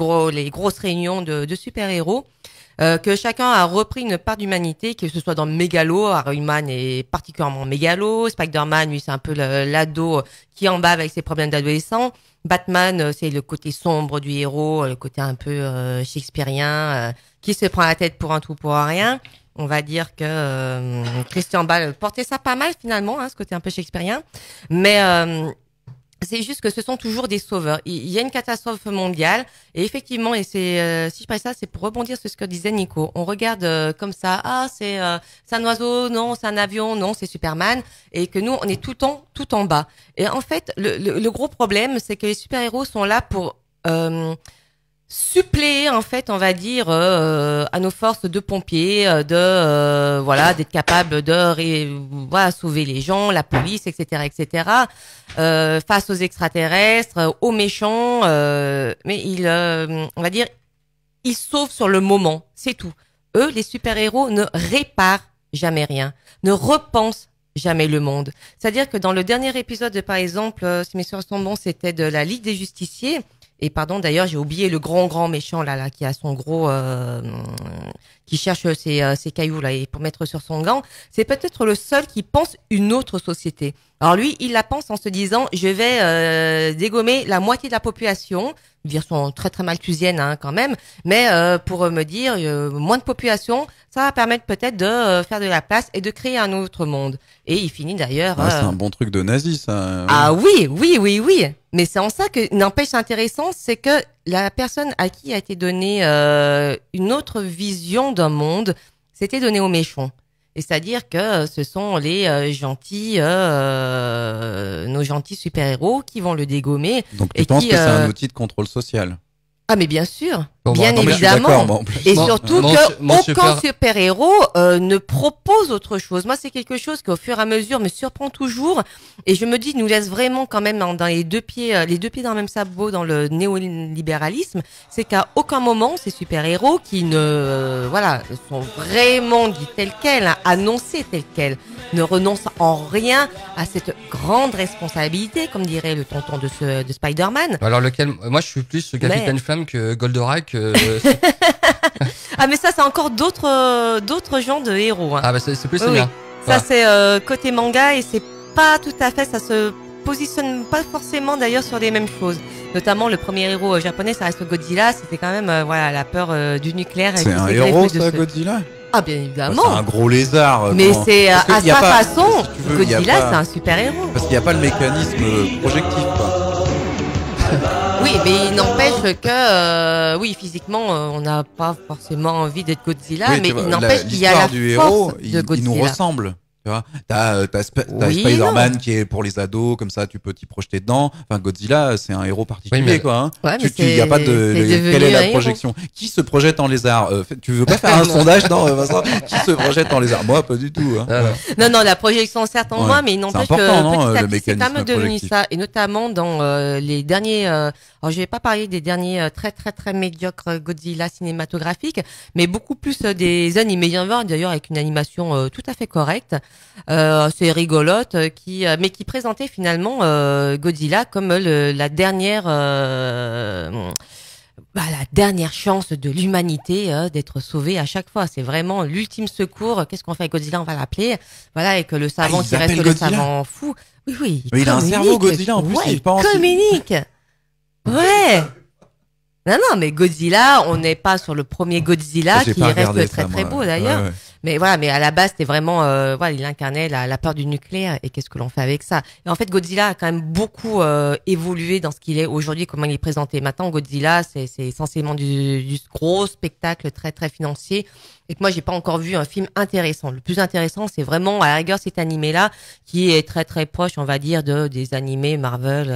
grosses réunions de super-héros. Que chacun a repris une part d'humanité, que ce soit dans Mégalo, Iron Man est particulièrement mégalo, Spider-Man, lui, c'est un peu l'ado qui en bave avec ses problèmes d'adolescent. Batman, c'est le côté sombre du héros, le côté un peu shakespearien, qui se prend la tête pour un tout pour un rien. On va dire que Christian Bale portait ça pas mal finalement, hein, ce côté un peu shakespearien. Mais c'est juste que ce sont toujours des sauveurs. Il y a une catastrophe mondiale et effectivement, et c'est si je parle ça, c'est pour rebondir sur ce que disait Nico. On regarde comme ça, c'est un oiseau, non, c'est un avion, non, c'est Superman, et que nous on est tout en bas. Et en fait, le gros problème, c'est que les super-héros sont là pour suppléer en fait, on va dire, à nos forces de pompiers, d'être capable de sauver les gens, la police, etc., face aux extraterrestres, aux méchants, mais on va dire, ils sauvent sur le moment, c'est tout. Eux, les super-héros, ne réparent jamais rien, ne repensent jamais le monde. C'est-à-dire que dans le dernier épisode, par exemple, si mes souvenirs sont bons, c'était de la Ligue des Justiciers. Et pardon, d'ailleurs, j'ai oublié le grand méchant là qui a son gros qui cherche ses cailloux là et pour mettre sur son gant. C'est peut-être le seul qui pense une autre société. Alors lui, il la pense en se disant je vais dégommer la moitié de la population, version très très malthusienne hein, quand même, mais pour me dire moins de population, ça va permettre peut-être de faire de la place et de créer un autre monde. Et il finit d'ailleurs. Ah, c'est un bon truc de nazi ça. Ah oui. Mais c'est en ça que n'empêche intéressant, c'est que la personne à qui a été donnée une autre vision d'un monde, c'était donné aux méchants. Et c'est-à-dire que ce sont les gentils, nos gentils super-héros qui vont le dégommer. Donc tu penses que c'est un outil de contrôle social? Ah mais bien sûr, bien évidemment. Et surtout qu'aucun super-héros ne propose autre chose. Moi, c'est quelque chose qu'au fur et à mesure me surprend toujours. Et je me dis, nous laisse vraiment quand même dans les deux pieds dans le même sabot dans le néolibéralisme. C'est qu'à aucun moment, ces super-héros qui sont vraiment dits tels quels, hein, annoncés tels quels, ne renoncent en rien à cette grande responsabilité, comme dirait le tonton de Spider-Man. Alors moi je suis plus Capitaine Flamme que Goldorak. Ah mais ça c'est encore d'autres genres de héros. Hein. Ah bah c'est plus bien. Ça c'est côté manga et c'est pas tout à fait, ça se positionne pas forcément d'ailleurs sur les mêmes choses. Notamment le premier héros japonais, ça reste Godzilla. C'était quand même la peur du nucléaire. C'est un héros ça, Godzilla? Ah bien évidemment. C'est un gros lézard. Mais c'est à sa façon. Godzilla c'est un super héros. Parce qu'il n'y a pas le mécanisme projectif. Quoi. Oui, mais il n'empêche que, physiquement, on n'a pas forcément envie d'être Godzilla, mais il n'empêche qu'il y a la force de Godzilla. Il nous ressemble. Tu vois, t'as Spider-Man qui est pour les ados, comme ça tu peux t'y projeter dedans. Enfin, Godzilla, c'est un héros particulier, quoi. Hein. Ouais, il y a pas quelle est la projection? Qui se projette en lézard? Tu veux pas faire un sondage, non, Vincent? Qui se projette en lézard? Moi, pas du tout. Hein. Non, la projection certes en moi, mais il n'empêche que petit à petit, c'est quand même devenu ça, et notamment dans les derniers. Alors, je vais pas parler des derniers très très très médiocres Godzilla cinématographiques, mais beaucoup plus des animés. Il y en a d'ailleurs avec une animation tout à fait correcte. C'est rigolote, mais qui présentait finalement Godzilla comme la dernière chance de l'humanité d'être sauvée à chaque fois. C'est vraiment l'ultime secours. Qu'est-ce qu'on fait avec Godzilla? On va l'appeler. Voilà, et que le savant qui reste le savant fou. Oui. Il a un cerveau Godzilla en plus. Ouais, il communique. Ouais. Non, mais Godzilla, on n'est pas sur le premier Godzilla qui reste très beau d'ailleurs. Ouais. Mais voilà, mais à la base, c'était vraiment, voilà, il incarnait la peur du nucléaire et qu'est-ce que l'on fait avec ça. Et en fait, Godzilla a quand même beaucoup évolué dans ce qu'il est aujourd'hui, comment il est présenté. Maintenant, Godzilla, c'est essentiellement du gros spectacle très très financier. Et que moi, j'ai pas encore vu un film intéressant. Le plus intéressant, c'est vraiment à la rigueur cet animé-là, qui est très très proche, on va dire, des animés Marvel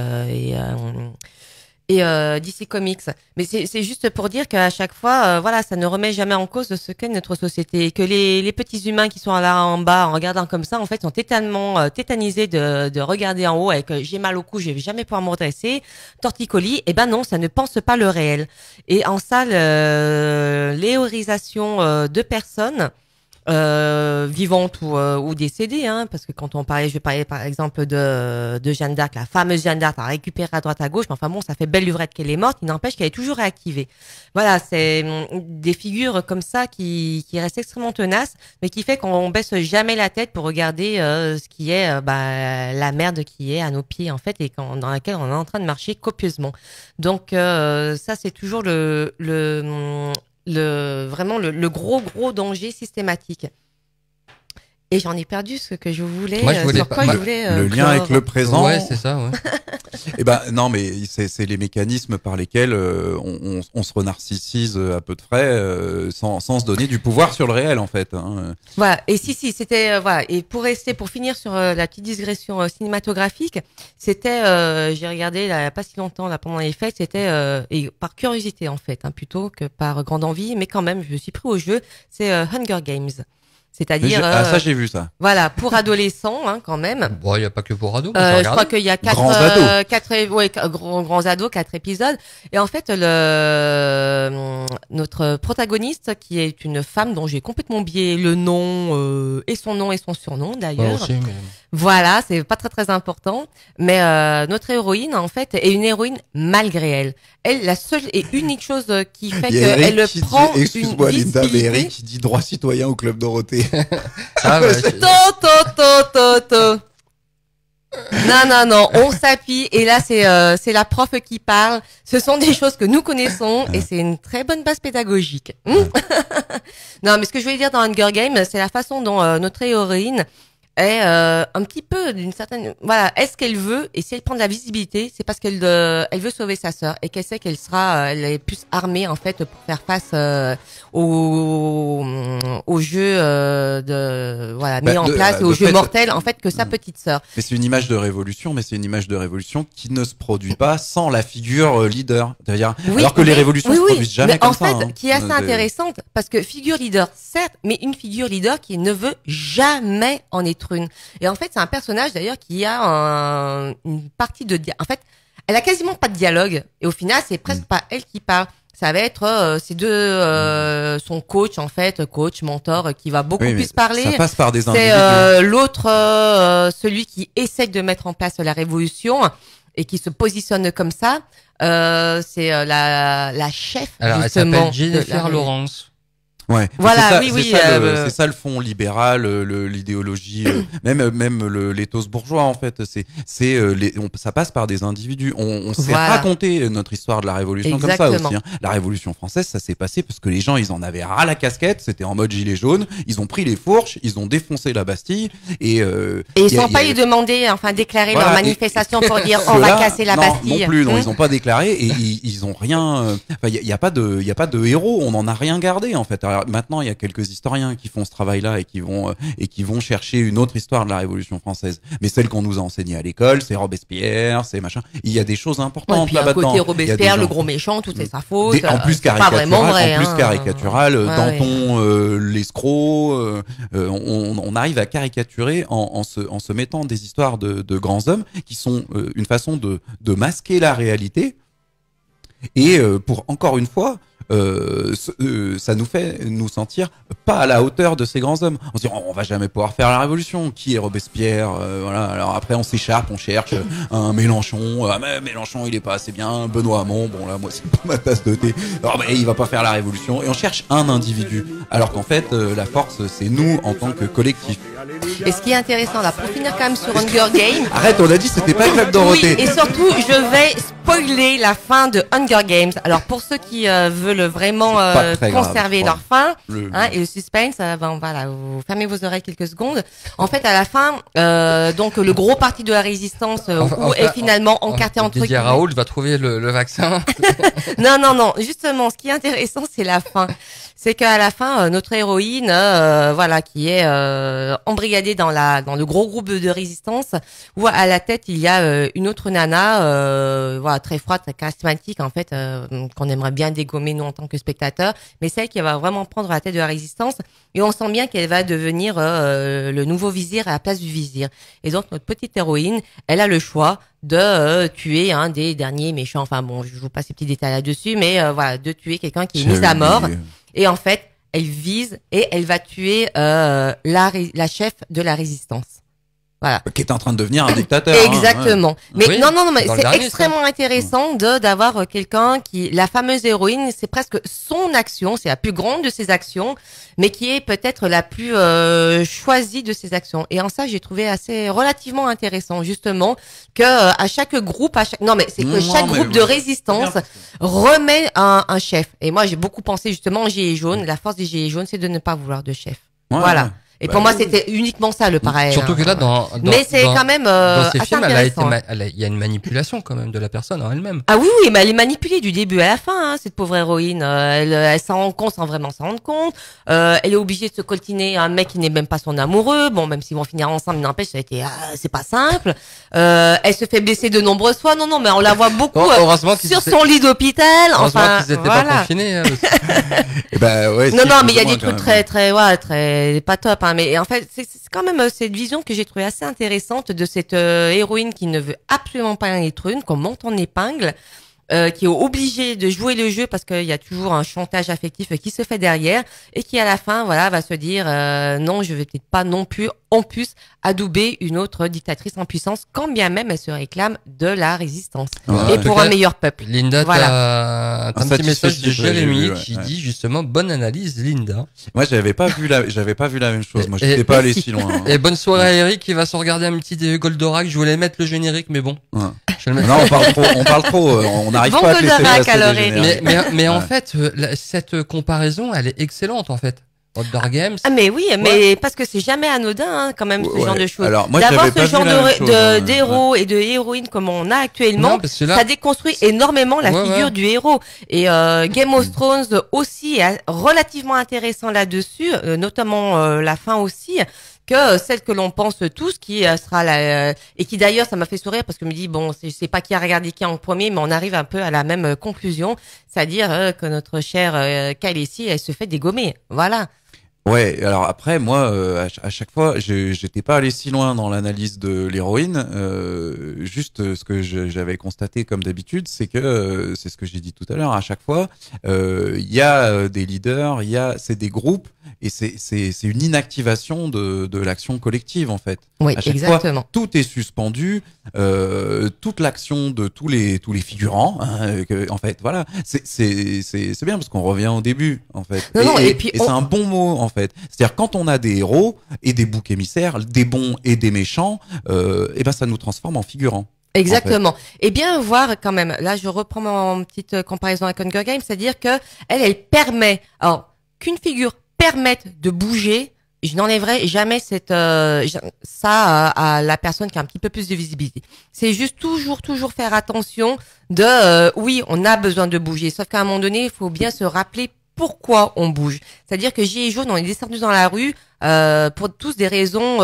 et DC Comics. Mais c'est juste pour dire qu'à chaque fois, voilà, ça ne remet jamais en cause ce qu'est notre société. Et que les petits humains qui sont là en bas, en regardant comme ça, en fait, sont totalement tétanisés de regarder en haut avec j'ai mal au cou, je vais jamais pouvoir me redresser, torticolis. Eh ben non, ça ne pense pas le réel. Et en ça, l'éorisation de personnes vivantes ou décédées, hein, parce que quand je vais parler par exemple de Jeanne d'Arc, la fameuse Jeanne d'Arc, à récupérer à droite à gauche, mais enfin bon, ça fait belle lurette qu'elle est morte, il n'empêche qu'elle est toujours réactivée. Voilà, c'est des figures comme ça qui restent extrêmement tenaces, mais qui fait qu'on baisse jamais la tête pour regarder ce qui est la merde qui est à nos pieds en fait, et dans laquelle on est en train de marcher copieusement. Donc ça c'est toujours vraiment le gros danger systématique. Et j'en ai perdu ce que je voulais. Moi, je voulais le lien avec le présent. Ouais, c'est ça. Ouais. Et ben non, mais c'est les mécanismes par lesquels on se renarcissise à peu de frais, sans se donner du pouvoir sur le réel en fait. Hein. Voilà. Et si c'était voilà. Et pour finir sur la petite digression cinématographique, c'était j'ai regardé là, il y a pas si longtemps là pendant les fêtes, c'était et par curiosité en fait, hein, plutôt que par grande envie, mais quand même je me suis pris au jeu. C'est Hunger Games. C'est-à-dire ça j'ai vu ça. Voilà, pour adolescents hein, quand même. Bon, il y a pas que pour ados. Je crois qu'il y a quatre grands ados, 4 épisodes. Et en fait, notre protagoniste, qui est une femme dont j'ai complètement oublié le nom et son surnom d'ailleurs. Aussi, mais... Voilà, c'est pas très très important. Mais notre héroïne, en fait, est une héroïne malgré elle. Elle, la seule et unique chose qui fait qu'elle prend une excuse-moi Linda, mais Eric qui dit droit citoyen au Club Dorothée. Ah ouais, Non, on s'appuie et là c'est la prof qui parle. Ce sont des choses que nous connaissons et c'est une très bonne base pédagogique. Non, mais ce que je voulais dire dans Hunger Games, c'est la façon dont notre héroïne est un petit peu d'une certaine est-ce qu'elle veut, et si elle prend de la visibilité, c'est parce qu'elle elle veut sauver sa sœur et qu'elle sait qu'elle elle est plus armée en fait pour faire face au jeu mis en place, au jeu mortel en fait que sa petite sœur. Mais c'est une image de révolution, qui ne se produit pas sans la figure leader. Alors que les révolutions se produisent jamais comme ça. En fait, qui est assez intéressante parce que figure leader certes, mais une figure leader qui ne veut jamais en être une. Et en fait, c'est un personnage d'ailleurs qui a une partie de en fait, elle a quasiment pas de dialogue et au final, c'est presque pas elle qui parle. Ça va être ces deux son coach en fait, coach, mentor qui va beaucoup plus parler. Ça passe par des individus. C'est l'autre celui qui essaie de mettre en place la révolution et qui se positionne comme ça. C'est la chef. Alors, justement, elle s'appelle Jennifer Lawrence. Ouais. Voilà, c'est ça le fond libéral, l'idéologie, même l'éthos bourgeois en fait. Ça passe par des individus. On s'est raconté notre histoire de la Révolution. Exactement. Comme ça aussi. Hein. La Révolution française, ça s'est passé parce que les gens, ils en avaient ras la casquette. C'était en mode gilet jaune. Ils ont pris les fourches, ils ont défoncé la Bastille et ils sont pas demander, enfin déclarer leur manifestation pour dire on va casser la Bastille. Non plus, non, ils ont pas déclaré et ils ont rien. Enfin, il y a pas de héros. On en a rien gardé en fait. Alors, maintenant, il y a quelques historiens qui font ce travail-là et qui vont chercher une autre histoire de la Révolution française. Mais celle qu'on nous a enseignée à l'école, c'est Robespierre, c'est machin. Il y a des choses importantes là-dedans. Côté Robespierre, le gros méchant, tout c'est sa faute. En plus caricatural, Danton, l'escroc. On arrive à caricaturer en se mettant des histoires de grands hommes qui sont une façon de masquer la réalité et pour encore une fois ça nous fait nous sentir pas à la hauteur de ces grands hommes. On se dit on va jamais pouvoir faire la révolution. Qui est Robespierre? Voilà. Alors après on s'écharpe, on cherche un Mélenchon. Ah mais Mélenchon il est pas assez bien. Benoît Hamon, bon là moi c'est pas ma tasse de thé. Alors mais il va pas faire la révolution. Et on cherche un individu. Alors qu'en fait la force c'est nous en tant que collectif. Et ce qui est intéressant là, pour finir quand même sur Hunger Games. Arrête, on a dit c'était pas Club Dorothée. Oui, et surtout je vais spoiler la fin de Hunger Games. Alors pour ceux qui veulent vraiment conserver leur fin et le suspense, voilà, vous fermez vos oreilles quelques secondes. En fait, à la fin, donc le gros parti de la résistance est finalement encarté entre guillemets. Raoult va trouver le vaccin. Non. Justement, ce qui est intéressant, c'est la fin. C'est qu'à la fin, notre héroïne, voilà, qui est embrigadée dans le gros groupe de résistance, où à la tête il y a une autre nana, voilà, très froide, très charismatique en fait, qu'on aimerait bien dégommer nous en tant que spectateurs, mais celle qui va vraiment prendre la tête de la résistance, et on sent bien qu'elle va devenir le nouveau vizir à la place du vizir. Et donc notre petite héroïne, elle a le choix de tuer un des derniers méchants. Enfin bon, je joue pas ces petits détails là-dessus, mais voilà, de tuer quelqu'un qui est mis à mort. Et en fait, elle vise et elle va tuer la chef de la résistance. Voilà. Qui est en train de devenir un dictateur. Exactement. Hein, ouais. Mais oui, non, mais c'est extrêmement intéressant d'avoir quelqu'un qui, la fameuse héroïne, c'est presque son action, c'est la plus grande de ses actions, mais qui est peut-être la plus choisie de ses actions. Et en ça, j'ai trouvé assez relativement intéressant, justement, que à chaque groupe, chaque groupe de résistance remet un chef. Et moi, j'ai beaucoup pensé justement aux Gilets jaunes. La force des Gilets jaunes, c'est de ne pas vouloir de chef. Ouais, voilà. Ouais. Et pour moi, c'était uniquement ça le parallèle. Surtout que là, mais c'est quand même dans ces films, il y a une manipulation quand même de la personne en elle-même. Ah oui, mais elle est manipulée du début à la fin, hein, cette pauvre héroïne. Elle s'en rend compte sans vraiment s'en rendre compte. Elle est obligée de se coltiner un mec qui n'est même pas son amoureux. Bon, même s'ils vont finir ensemble, n'empêche, c'est pas simple. Elle se fait blesser de nombreuses fois. Non, mais on la voit beaucoup sur son lit d'hôpital. Enfin, qu'ils étaient pas confinés. Et ouais. Non, mais il y a des trucs très pas top. Mais en fait, c'est quand même cette vision que j'ai trouvée assez intéressante de cette héroïne qui ne veut absolument pas être une, qu'on monte en épingle, qui est obligée de jouer le jeu parce qu'il y a toujours un chantage affectif qui se fait derrière et qui à la fin, voilà, va se dire non, je vais peut-être pas non plus en plus adouber une autre dictatrice en puissance, quand bien même elle se réclame de la résistance et pour un meilleur peuple. Linda, t'as un petit message de Jérémy qui dit justement bonne analyse, Linda. Moi, j'avais pas vu la même chose. Moi, j'étais pas allé si loin. Hein. Et bonne soirée à Eric qui va se regarder un petit Goldorak. Je voulais mettre le générique, mais bon. Ouais. Non, on parle trop. On n'arrive pas à laisser passer mais en fait, cette comparaison, elle est excellente en fait. Outdoor Games. Ah mais oui, mais parce que c'est jamais anodin hein, quand même ce genre de choses. Alors, moi, d'avoir ce genre d'héros et de héroïnes comme on a actuellement, ça déconstruit énormément la figure du héros. Et Game of Thrones aussi est relativement intéressant là-dessus, notamment la fin aussi. Que celle que l'on pense tous qui sera et qui d'ailleurs ça m'a fait sourire parce que je me dis bon je sais pas qui a regardé qui en premier mais on arrive un peu à la même conclusion, c'est-à-dire que notre chère Khaleesi elle se fait dégommer, voilà. Ouais, alors après moi à chaque fois j'étais pas allé si loin dans l'analyse de l'héroïne, juste ce que j'avais constaté comme d'habitude, c'est que c'est ce que j'ai dit tout à l'heure, à chaque fois il y a des leaders, c'est des groupes et c'est une inactivation de l'action collective en fait. Oui, à chaque exactement. fois, tout est suspendu, toute l'action de tous les figurants en fait, voilà, c'est bien parce qu'on revient au début en fait. Et c'est un bon mot en fait. C'est-à-dire quand on a des héros et des boucs émissaires, des bons et des méchants, et ben ça nous transforme en figurants. Exactement. En fait. Et bien voir quand même, là je reprends mon petite comparaison avec Hunger Games, c'est-à-dire que elle permet, alors qu'une figure permette de bouger, je n'enlèverai jamais ça à la personne qui a un petit peu plus de visibilité. C'est juste toujours faire attention oui, on a besoin de bouger, sauf qu'à un moment donné, il faut bien se rappeler pourquoi on bouge. C'est-à-dire que Gilets jaunes, on est descendu dans la rue pour tous des raisons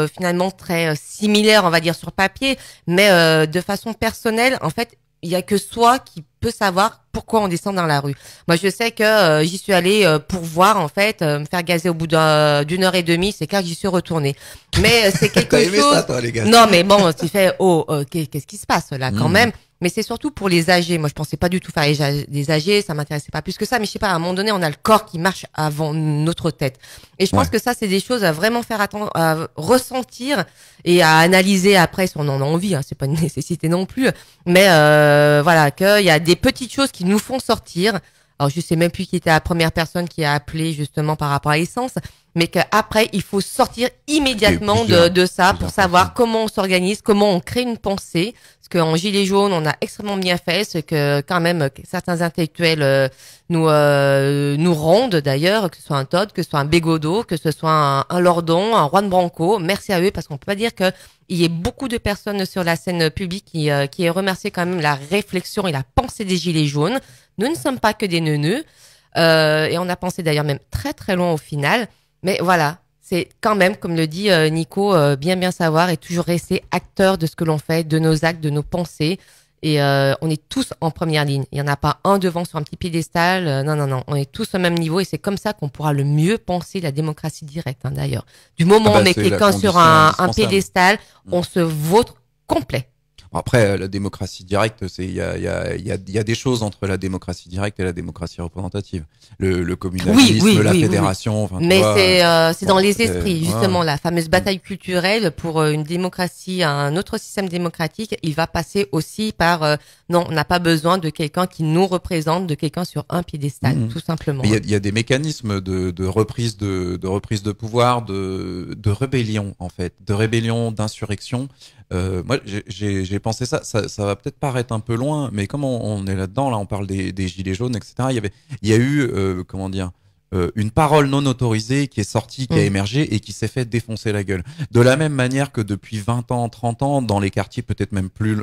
finalement très similaires, on va dire sur papier, mais de façon personnelle, en fait, il y a que soi qui peut savoir pourquoi on descend dans la rue. Moi, je sais que j'y suis allée pour voir, en fait, me faire gazer au bout d'une heure et demie. C'est clair que j'y suis retournée. Mais c'est quelque chose. Ça, toi, les gars. Non, mais bon, tu fais, qu'est-ce qui se passe là, quand même. Mais c'est surtout pour les âgés. Moi, je pensais pas du tout faire les âgés, ça m'intéressait pas plus que ça. Mais je sais pas, à un moment donné, on a le corps qui marche avant notre tête. Et je pense que ça, c'est des choses à vraiment faire attention, à ressentir et à analyser après si on en a envie. Hein. C'est pas une nécessité non plus. Mais voilà, qu'il y a des petites choses qui nous font sortir. Alors, je sais même plus qui était la première personne qui a appelé justement par rapport à l'essence, mais qu'après, il faut sortir immédiatement de ça pour savoir comment on s'organise, comment on crée une pensée. Parce qu'en Gilets jaunes, on a extrêmement bien fait, ce que quand même certains intellectuels nous rendent d'ailleurs, que ce soit un Todd, que ce soit un Bégodeau, que ce soit un Lordon, un Juan Branco. Merci à eux, parce qu'on peut pas dire que il y ait beaucoup de personnes sur la scène publique qui aient remercié quand même la réflexion et la pensée des Gilets jaunes. Nous ne sommes pas que des neuneux, et on a pensé d'ailleurs même très très loin au final. Mais voilà, c'est quand même, comme le dit Nico, bien savoir et toujours rester acteur de ce que l'on fait, de nos actes, de nos pensées. Et on est tous en première ligne. Il n'y en a pas un devant sur un petit piédestal. Non. On est tous au même niveau et c'est comme ça qu'on pourra le mieux penser la démocratie directe, hein, d'ailleurs. Du moment où on met quelqu'un sur un piédestal, on se vautre complet. Après, la démocratie directe, il y a des choses entre la démocratie directe et la démocratie représentative. Le communalisme, la fédération. Enfin, mais c'est dans les esprits, justement, la fameuse bataille culturelle pour une démocratie, un autre système démocratique. Il va passer aussi par non, on n'a pas besoin de quelqu'un qui nous représente, de quelqu'un sur un piédestal, tout simplement. Il y a des mécanismes de reprise de pouvoir, de rébellion en fait, de rébellion, d'insurrection. Moi, j'ai pensé ça va peut-être paraître un peu loin, mais comme on est là-dedans, là, on parle des gilets jaunes, etc. Il y a eu, comment dire, une parole non autorisée qui est sortie, qui a émergé et qui s'est fait défoncer la gueule. De la même manière que depuis 20 ans, 30 ans, dans les quartiers, peut-être même plus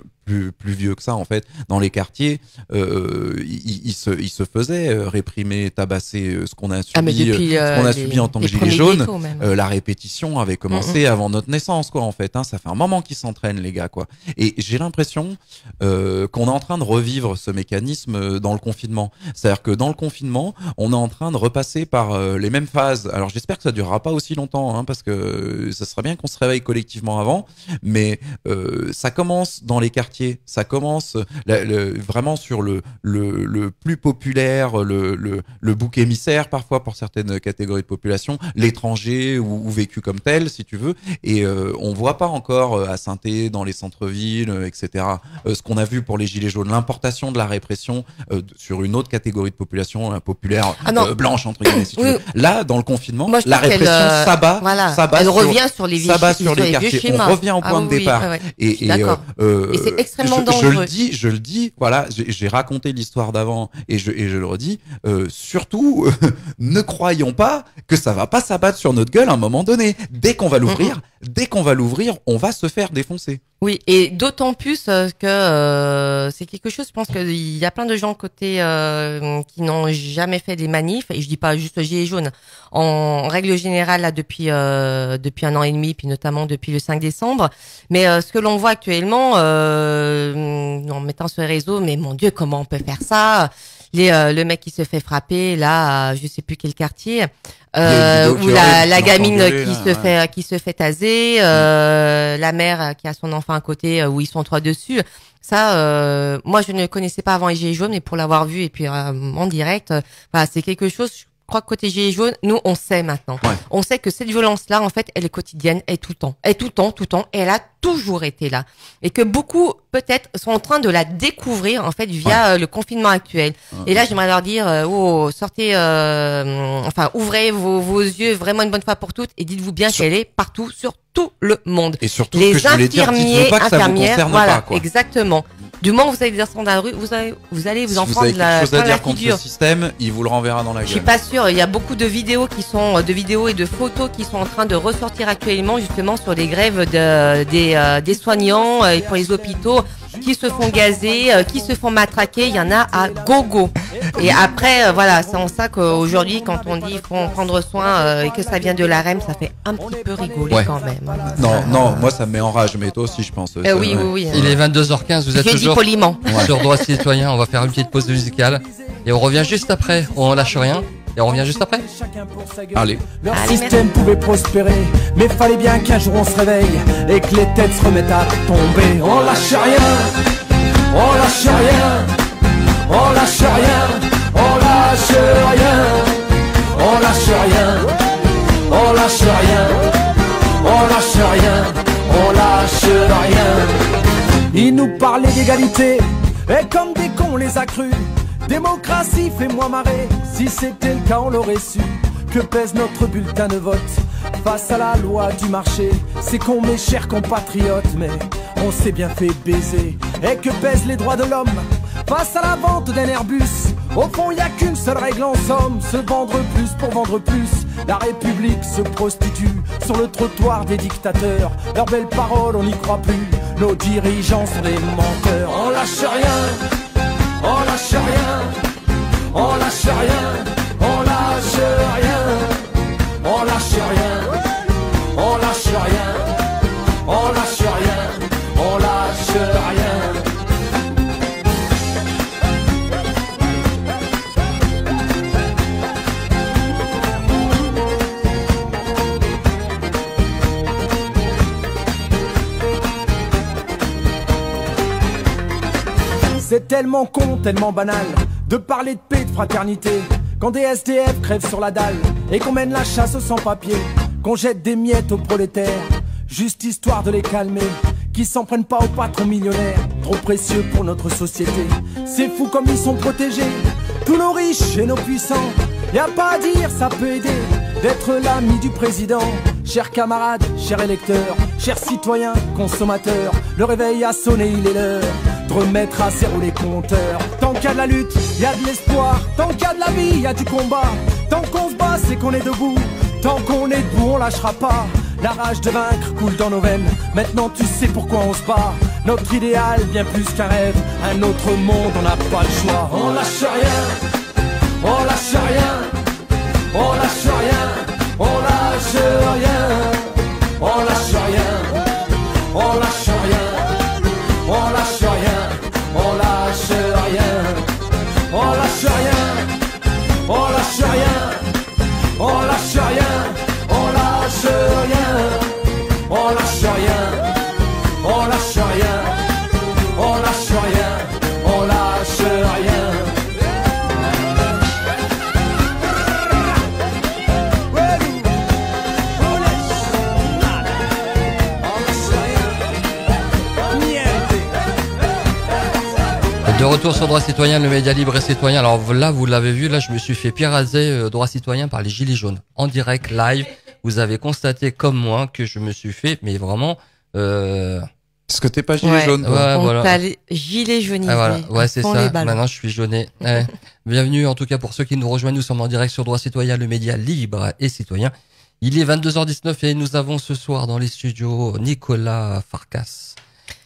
vieux que ça, en fait, dans les quartiers, il se faisait réprimer, tabasser ce qu'on a subi, en tant que gilets jaunes. La répétition avait commencé avant notre naissance, quoi, en fait. Hein, ça fait un moment qu'ils s'entraînent, les gars, quoi. Et j'ai l'impression qu'on est en train de revivre ce mécanisme dans le confinement. C'est-à-dire que dans le confinement, on est en train de repasser par les mêmes phases. Alors j'espère que ça durera pas aussi longtemps, hein, parce que ça serait bien qu'on se réveille collectivement avant. Mais ça commence dans les quartiers. Ça commence vraiment sur le plus populaire, le bouc émissaire parfois pour certaines catégories de population, l'étranger ou vécu comme tel, si tu veux. Et on voit pas encore à Saint-Étienne, dans les centres-villes, etc. Ce qu'on a vu pour les gilets jaunes, l'importation de la répression sur une autre catégorie de population, populaire, blanche entre guillemets. Si tu veux. Là, dans le confinement, la répression s'abat revient sur les quartiers. On revient au point de départ. Et c'est extrêmement dangereux. Je le dis, voilà, j'ai raconté l'histoire d'avant et je le redis. Surtout, ne croyons pas que ça va pas s'abattre sur notre gueule à un moment donné. Dès qu'on va l'ouvrir, on va se faire défoncer. Oui, et d'autant plus que c'est quelque chose, je pense qu'il y a plein de gens côté qui n'ont jamais fait des manifs, et je dis pas juste Gilets jaunes, en règle générale là depuis 1 an et demi, puis notamment depuis le 5 décembre. Mais ce que l'on voit actuellement, en mettant sur les réseaux, mais mon Dieu, comment on peut faire ça? Le mec qui se fait frapper là, à je sais plus quel quartier, ou la gamine qui se fait taser, la mère qui a son enfant à côté où ils sont 3 dessus. Ça, moi je ne connaissais pas avant les Gilets jaunes, mais pour l'avoir vu et puis en direct, voilà, c'est quelque chose. Je crois que côté Gilets jaunes, nous on sait maintenant. Ouais. On sait que cette violence-là, en fait, elle est quotidienne, elle est tout le temps, et elle a toujours été là. Et que beaucoup, peut-être, sont en train de la découvrir, en fait, via le confinement actuel. Et là, j'aimerais leur dire, sortez, ouvrez vos yeux vraiment une bonne fois pour toutes, et dites-vous bien qu'elle est partout, sur tout le monde. Et surtout, les infirmiers, infirmières, voilà, pas, exactement. Du moment où vous allez descendre dans la rue, vous allez vous en prendre la figure. Si vous avez quelque chose à dire contre le système, il vous le renverra dans la gueule. Je suis pas sûre. Il y a beaucoup de vidéos et de photos qui sont en train de ressortir actuellement, justement, sur les grèves des soignants et pour les hôpitaux, qui se font gazer, qui se font matraquer. Il y en a à gogo. Et après, voilà, c'est en ça qu'aujourd'hui, quand on dit faut prendre soin et que ça vient de l'AREM, ça fait un petit peu rigoler quand même. Non, moi ça me met en rage, mais toi aussi je pense. Oui. Il est 22h15, vous êtes toujours poliment sur Droit Citoyen. On va faire une petite pause musicale et on revient juste après. On lâche rien. Et on revient juste après. Allez. Leur système pouvait prospérer, mais fallait bien qu'un jour on se réveille et que les têtes se remettent à tomber. On lâche rien, on lâche rien, on lâche rien, on lâche rien, on lâche rien, on lâche rien, on lâche rien, on lâche rien. Ils nous parlaient d'égalité, et comme des cons on les a crus. Démocratie, fais-moi marrer, si c'était le cas on l'aurait su. Que pèse notre bulletin de vote face à la loi du marché? C'est con mes chers compatriotes, mais on s'est bien fait baiser. Et que pèsent les droits de l'homme face à la vente d'un Airbus? Au fond y a qu'une seule règle en somme, se vendre plus pour vendre plus. La République se prostitue sur le trottoir des dictateurs. Leurs belles paroles on n'y croit plus, nos dirigeants sont des menteurs. On lâche rien, on lâche rien, on lâche rien, on lâche rien, on lâche rien, on lâche rien, on lâche rien, on lâche rien. C'est tellement con, tellement banal de parler de paix, de fraternité, quand des SDF crèvent sur la dalle et qu'on mène la chasse aux sans-papiers, qu'on jette des miettes aux prolétaires, juste histoire de les calmer, qui s'en prennent pas aux patrons millionnaires, trop précieux pour notre société. C'est fou comme ils sont protégés, tous nos riches et nos puissants. Y a pas à dire, ça peut aider d'être l'ami du président. Chers camarades, chers électeurs, chers citoyens, consommateurs, le réveil a sonné, il est l'heure de remettre à zéro les compteurs. Tant qu'il y a de la lutte, il y a de l'espoir. Tant qu'il y a de la vie, il y a du combat. Tant qu'on se bat, c'est qu'on est debout. Tant qu'on est debout, on lâchera pas. La rage de vaincre coule dans nos veines. Maintenant tu sais pourquoi on se bat. Notre idéal, bien plus qu'un rêve. Un autre monde, on n'a pas le choix. On lâche rien, on lâche rien, on lâche rien, on lâche rien, on lâche rien, on lâche rien, on lâche rien, on lâche rien, on lâche rien, on lâche rien, on lâche rien, on lâche rien, on lâche rien, on lâche rien, on lâche rien, on lâche rien. De retour sur Droit Citoyen, le média libre et citoyen. Alors là, vous l'avez vu, là, je me suis fait piraser Droit Citoyen par les Gilets jaunes. En direct, live, vous avez constaté comme moi que je me suis fait, mais vraiment... Est-ce que t'es pas gilet jaune? Ouais, voilà. Gilet jaunisé. Ah, voilà. Ouais, c'est ça. Maintenant, je suis jauné. Bienvenue, en tout cas, pour ceux qui nous rejoignent. Nous sommes en direct sur Droit Citoyen, le média libre et citoyen. Il est 22h19 et nous avons ce soir dans les studios Nicolas Farkas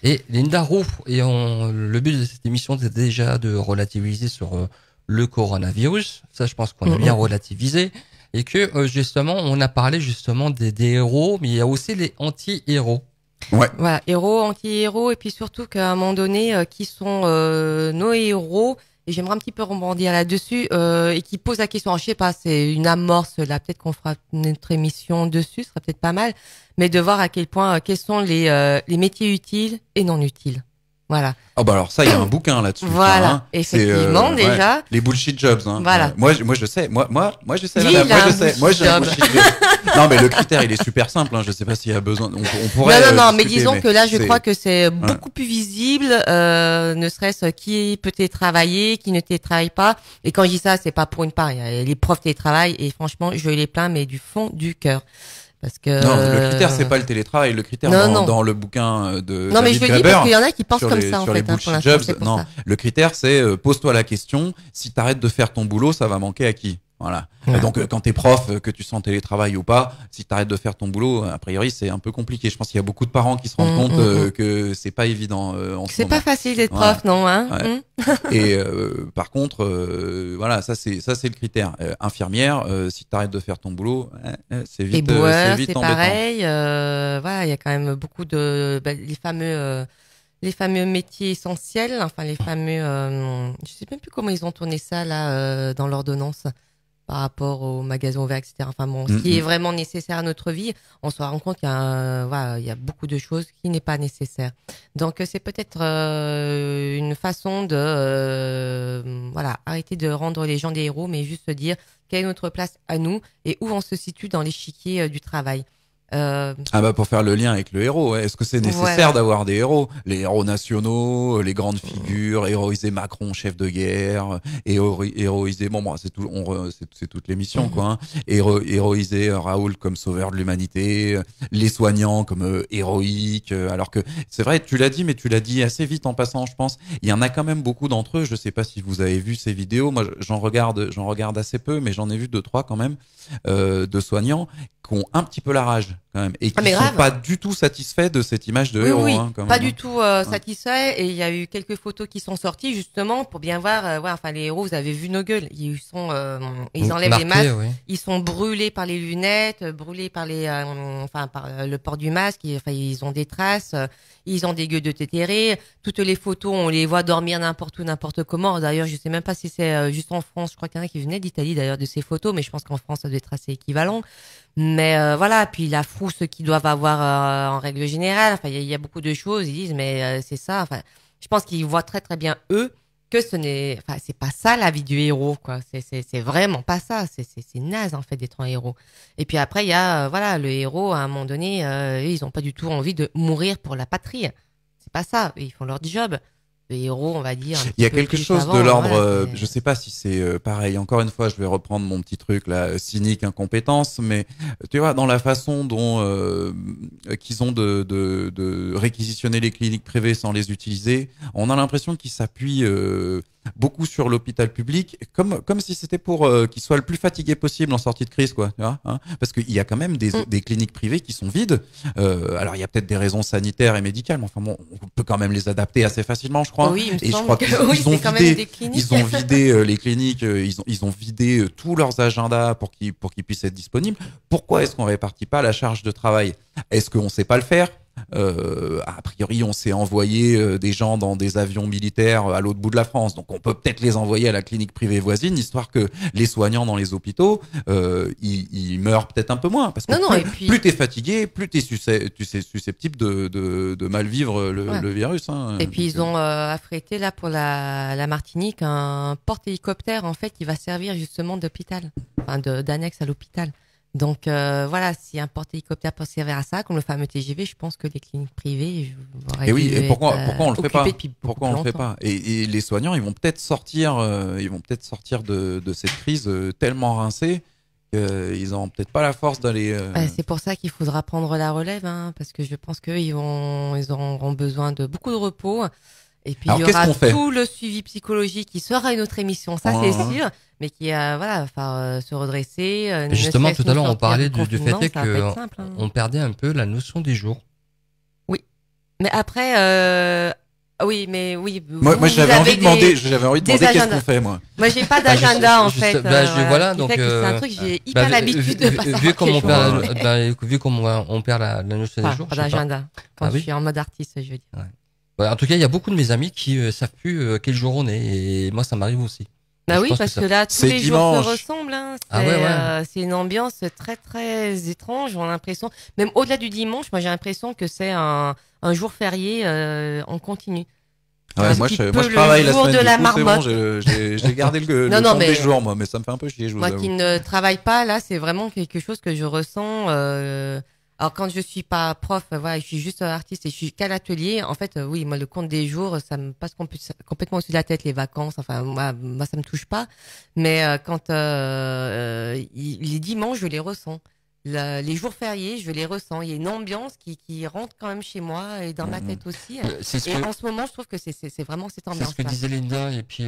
et Linda Roux. Et le but de cette émission, c'est déjà de relativiser sur le coronavirus. Ça, je pense qu'on a bien relativisé. Et que, justement, on a parlé justement des héros, mais il y a aussi les anti-héros. Ouais. Voilà, héros, anti-héros, et puis surtout qu'à un moment donné, qui sont nos héros, et j'aimerais un petit peu rebondir là-dessus, et qui posent la question, alors, je sais pas, c'est une amorce là, peut-être qu'on fera notre émission dessus, ce serait peut-être pas mal, mais de voir à quel point, quels sont les métiers utiles et non utiles. Voilà. Oh bah alors ça, il y a un bouquin là-dessus. Voilà, hein. effectivement, déjà. Ouais, les bullshit jobs. Hein. Voilà. Moi je sais. Moi je sais. Madame, moi je sais. Moi j'ai un bullshit job. Non mais le critère il est super simple. Hein. Je sais pas s'il y a besoin. On pourrait. Non, mais disons que là, je crois que c'est beaucoup plus visible. Ne serait-ce qui peut télétravailler, qui ne télétravaille pas. Et quand je dis ça, c'est pas pour une part. Il y a les profs télétravaillent et franchement, je les plains, mais du fond du cœur. Parce que non, le critère c'est pas le télétravail, le critère dans le bouquin de non, mais je le dis parce qu'il y en a qui pensent comme ça en sur fait. Les bullshit jobs, non, le critère c'est pose-toi la question, si t'arrêtes de faire ton boulot, ça va manquer à qui? Voilà. Et donc quand t'es prof, que tu sens télétravail ou pas, si t'arrêtes de faire ton boulot, a priori c'est un peu compliqué. Je pense qu'il y a beaucoup de parents qui se rendent compte que c'est pas évident en ce c'est moment. pas facile d'être prof, non hein. Ouais. Et par contre, voilà, ça c'est le critère. Infirmière, si t'arrêtes de faire ton boulot, c'est vite c'est embêtant. pareil. Voilà, il y a quand même beaucoup de les fameux métiers essentiels, enfin les fameux, je sais même plus comment ils ont tourné ça là dans l'ordonnance. par rapport aux magasins ouverts, etc. Enfin bon, ce qui est vraiment nécessaire à notre vie, on se rend compte qu'il y a beaucoup de choses qui n'est pas nécessaire. Donc c'est peut-être une façon de arrêter de rendre les gens des héros, mais juste se dire quelle est notre place à nous et où on se situe dans l'échiquier du travail. Pour faire le lien avec le héros, est-ce que c'est nécessaire d'avoir des héros, les héros nationaux, les grandes figures, héroïser Macron chef de guerre, héroïser c'est toute l'émission quoi, hein. Héroïser Raoult comme sauveur de l'humanité, les soignants comme héroïques, alors que c'est vrai, tu l'as dit, mais tu l'as dit assez vite en passant, je pense. Il y en a quand même beaucoup d'entre eux. Je sais pas si vous avez vu ces vidéos. Moi, j'en regarde assez peu, mais j'en ai vu 2-3 quand même de soignants qui ont un petit peu la rage quand même et qui sont pas du tout satisfaits de cette image de héros. Oui, pas du tout satisfaits. Et il y a eu quelques photos qui sont sorties justement pour bien voir. Les héros, vous avez vu nos gueules. Ils sont, ils enlèvent les masques. Oui. Ils sont brûlés par les lunettes, brûlés par les, par le port du masque. Ils ont des traces. Ils ont des gueules de tétérés. Toutes les photos, on les voit dormir n'importe où, n'importe comment. D'ailleurs, je sais même pas si c'est juste en France. Je crois qu'il y en a qui venaient d'Italie d'ailleurs de ces photos, mais je pense qu'en France, ça doit être assez équivalent. Mais puis la frousse qu'ils doivent avoir en règle générale. Enfin, il y a beaucoup de choses. Ils disent, mais c'est ça. Enfin, je pense qu'ils voient très très bien eux que c'est pas ça la vie du héros, quoi. C'est vraiment pas ça. C'est naze en fait d'être un héros. Et puis après, il y a le héros à un moment donné, ils ont pas du tout envie de mourir pour la patrie. C'est pas ça. Ils font leur job. Le héros, on va dire. Il y a quelque chose de l'ordre, je sais pas si c'est pareil. Encore une fois, je vais reprendre mon petit truc là, cynique, incompétence, mais tu vois, dans la façon dont qu'ils ont de réquisitionner les cliniques privées sans les utiliser, on a l'impression qu'ils s'appuient beaucoup sur l'hôpital public, comme si c'était pour qu'il soit le plus fatigué possible en sortie de crise, quoi. Tu vois, hein, parce qu'il y a quand même des cliniques privées qui sont vides. Alors il y a peut-être des raisons sanitaires et médicales, mais enfin bon, on peut quand même les adapter assez facilement, je crois. Oui, et je crois qu'ils ont vidé les cliniques, ils ont vidé tous leurs agendas pour qu'ils puissent être disponibles. Pourquoi est-ce qu'on répartit pas la charge de travail? Est-ce qu'on sait pas le faire? A priori, on s'est envoyé des gens dans des avions militaires à l'autre bout de la France, donc on peut peut-être les envoyer à la clinique privée voisine, histoire que les soignants dans les hôpitaux, ils meurent peut-être un peu moins, parce que plus t'es fatigué, plus t'es susceptible de mal vivre le virus. Hein, et puis ils ont affrété là pour la Martinique un porte-hélicoptère en fait qui va servir justement d'hôpital, d'annexe à l'hôpital. Donc si un porte-hélicoptère peut servir à ça, comme le fameux TGV, je pense que les cliniques privées pourquoi on le fait pas? Pourquoi on le fait pas? Et les soignants, ils vont peut-être sortir de cette crise tellement rincés qu'ils n'auront peut-être pas la force d'aller. C'est pour ça qu'il faudra prendre la relève, hein, parce que je pense qu'ils auront besoin de beaucoup de repos. Et puis il y aura tout le suivi psychologique qui sera une autre émission, ça c'est sûr, mais qui se redresser. Justement, tout à l'heure on parlait du fait que on perdait un peu la notion des jours. Oui, mais après, Moi j'avais envie de demander qu'est-ce qu'on fait moi. Moi j'ai pas d'agenda en fait. Donc c'est un truc j'ai hyper l'habitude de passer. Vu comme on perd la notion des jours. Pas d'agenda. Quand je suis en mode artiste, je veux dire. En tout cas, il y a beaucoup de mes amis qui savent plus quel jour on est, et moi ça m'arrive aussi. Bah oui, parce que là tous les jours se ressemblent. Hein. C'est une ambiance très très étrange. On a l'impression, même au-delà du dimanche, moi j'ai l'impression que c'est un jour férié en continu. Ouais, moi je travaille la semaine, c'est bon, j'ai gardé le temps des jours, moi, mais ça me fait un peu chier, je vous avoue. Moi qui ne travaille pas, là, c'est vraiment quelque chose que je ressens. Alors quand je suis pas prof, je suis juste artiste et je suis qu'à l'atelier. En fait, oui, moi le compte des jours, ça me passe complètement au-dessus de la tête, les vacances. Enfin, moi ça me touche pas. Mais quand les dimanches, je les ressens. Les jours fériés, je les ressens. Il y a une ambiance qui rentre quand même chez moi et dans ma tête aussi. En ce moment, je trouve que c'est vraiment cette ambiance. C'est ce que disait Linda, et puis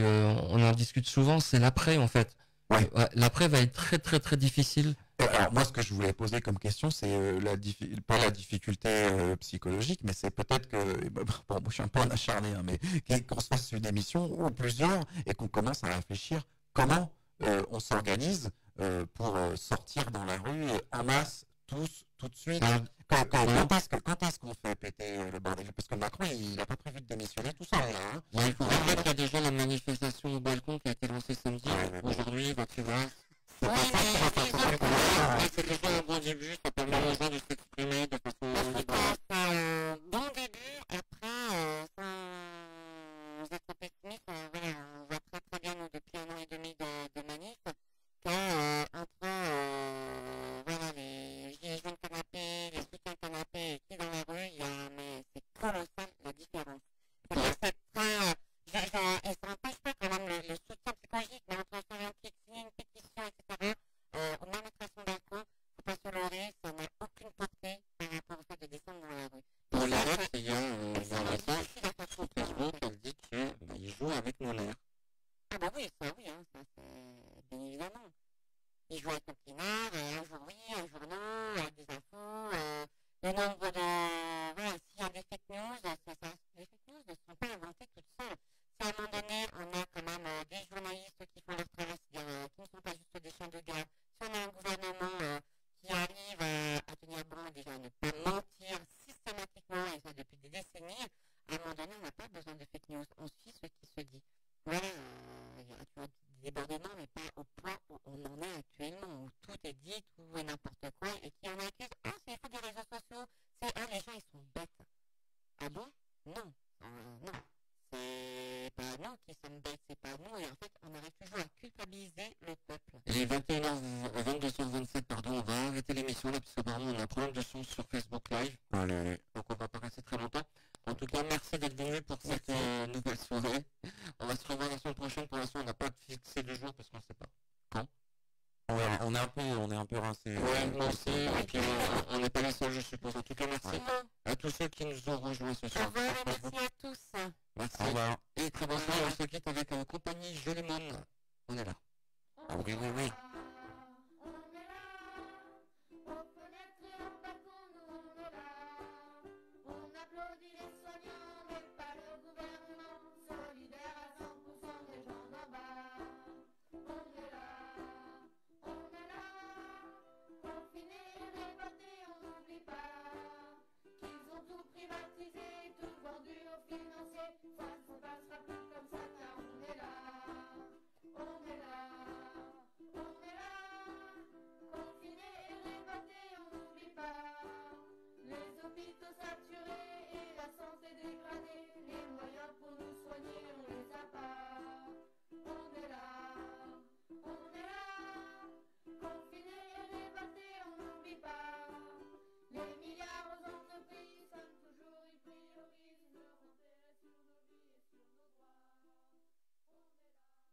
on en discute souvent. C'est l'après en fait. Ouais. L'après va être très très très difficile. Alors moi, ce que je voulais poser comme question, c'est pas la difficulté psychologique, mais c'est peut-être que, moi je suis un peu un acharné, hein, mais qu'on se fasse une émission ou plusieurs et qu'on commence à réfléchir comment on s'organise pour sortir dans la rue en masse, tous, tout de suite. Quand est-ce qu'on fait péter le bordel? Parce que Macron, il n'a pas prévu de démissionner tout seul. Hein. Il faut rappeler qu'il y a déjà la manifestation au balcon qui a été lancée samedi. Aujourd'hui, tu vois. C'est déjà un bon début, ça permet aux gens de s'exprimer de façon libre. C'est un bon début, après, sans être pessimiste, voilà, on voit très très bien, nous, depuis 1 an et demi de manif, entre voilà, les gilets jaunes canapés, les soutiens canapés et qui dans la rue, mais c'est colossal la différence. C'est très, et ça n'empêche pas quand même le soutien psychologique, mais entre faire un clic, signer une pétition, etc., ou même être à son balcon, faut pas se leurrer, ça n'a aucune portée par rapport au fait de descendre dans la rue. Pour la reste, il y a dans la page sur Facebook, elle dit qu'il joue avec nos nerfs. Ah bah oui, ça c'est bien évidemment. Il joue avec le pinard, un jour oui, un jour non, avec des infos, le nombre de... Voilà, s'il y a des fake news, les fake news ne sont pas inventées toutes seules. Si à un moment donné, on a quand même des journalistes qui font leur travail, qui ne sont pas juste des chiens de garde, si on a un gouvernement qui arrive à tenir bon, déjà à ne pas mentir systématiquement, et ça depuis des décennies, à un moment donné, on n'a pas besoin de fake news, on suit ce qui se dit. Voilà, il y a toujours des débordements, mais pas au point où on en est actuellement, où tout est dit, tout est n'importe quoi, et qui en accuse, c'est les fautes des réseaux sociaux, les gens ils sont bêtes. Ah bon? Non, non. C'est pas nous qui sommes bêtes, c'est pas nous, et en fait, on arrive toujours à culpabiliser le peuple. Il est 22h27, pardon, on va arrêter l'émission là, puisque apparemment on a un problème de son sur Facebook Live. Allez. Donc on va pas rester très longtemps. En tout cas, merci d'être venu pour cette nouvelle soirée. On va se revoir la semaine prochaine. Pour l'instant, on n'a pas fixé de jour parce qu'on ne sait pas quand. On est un peu rincé. Ouais, moi aussi. Et puis on n'est pas les seuls, je suppose. En tout cas, merci à tous ceux qui nous ont rejoints ce soir. Au revoir et merci à tous. Merci. Au revoir. Et très bonne soirée. On se quitte avec compagnie Jolimon. On est là. Ah oui.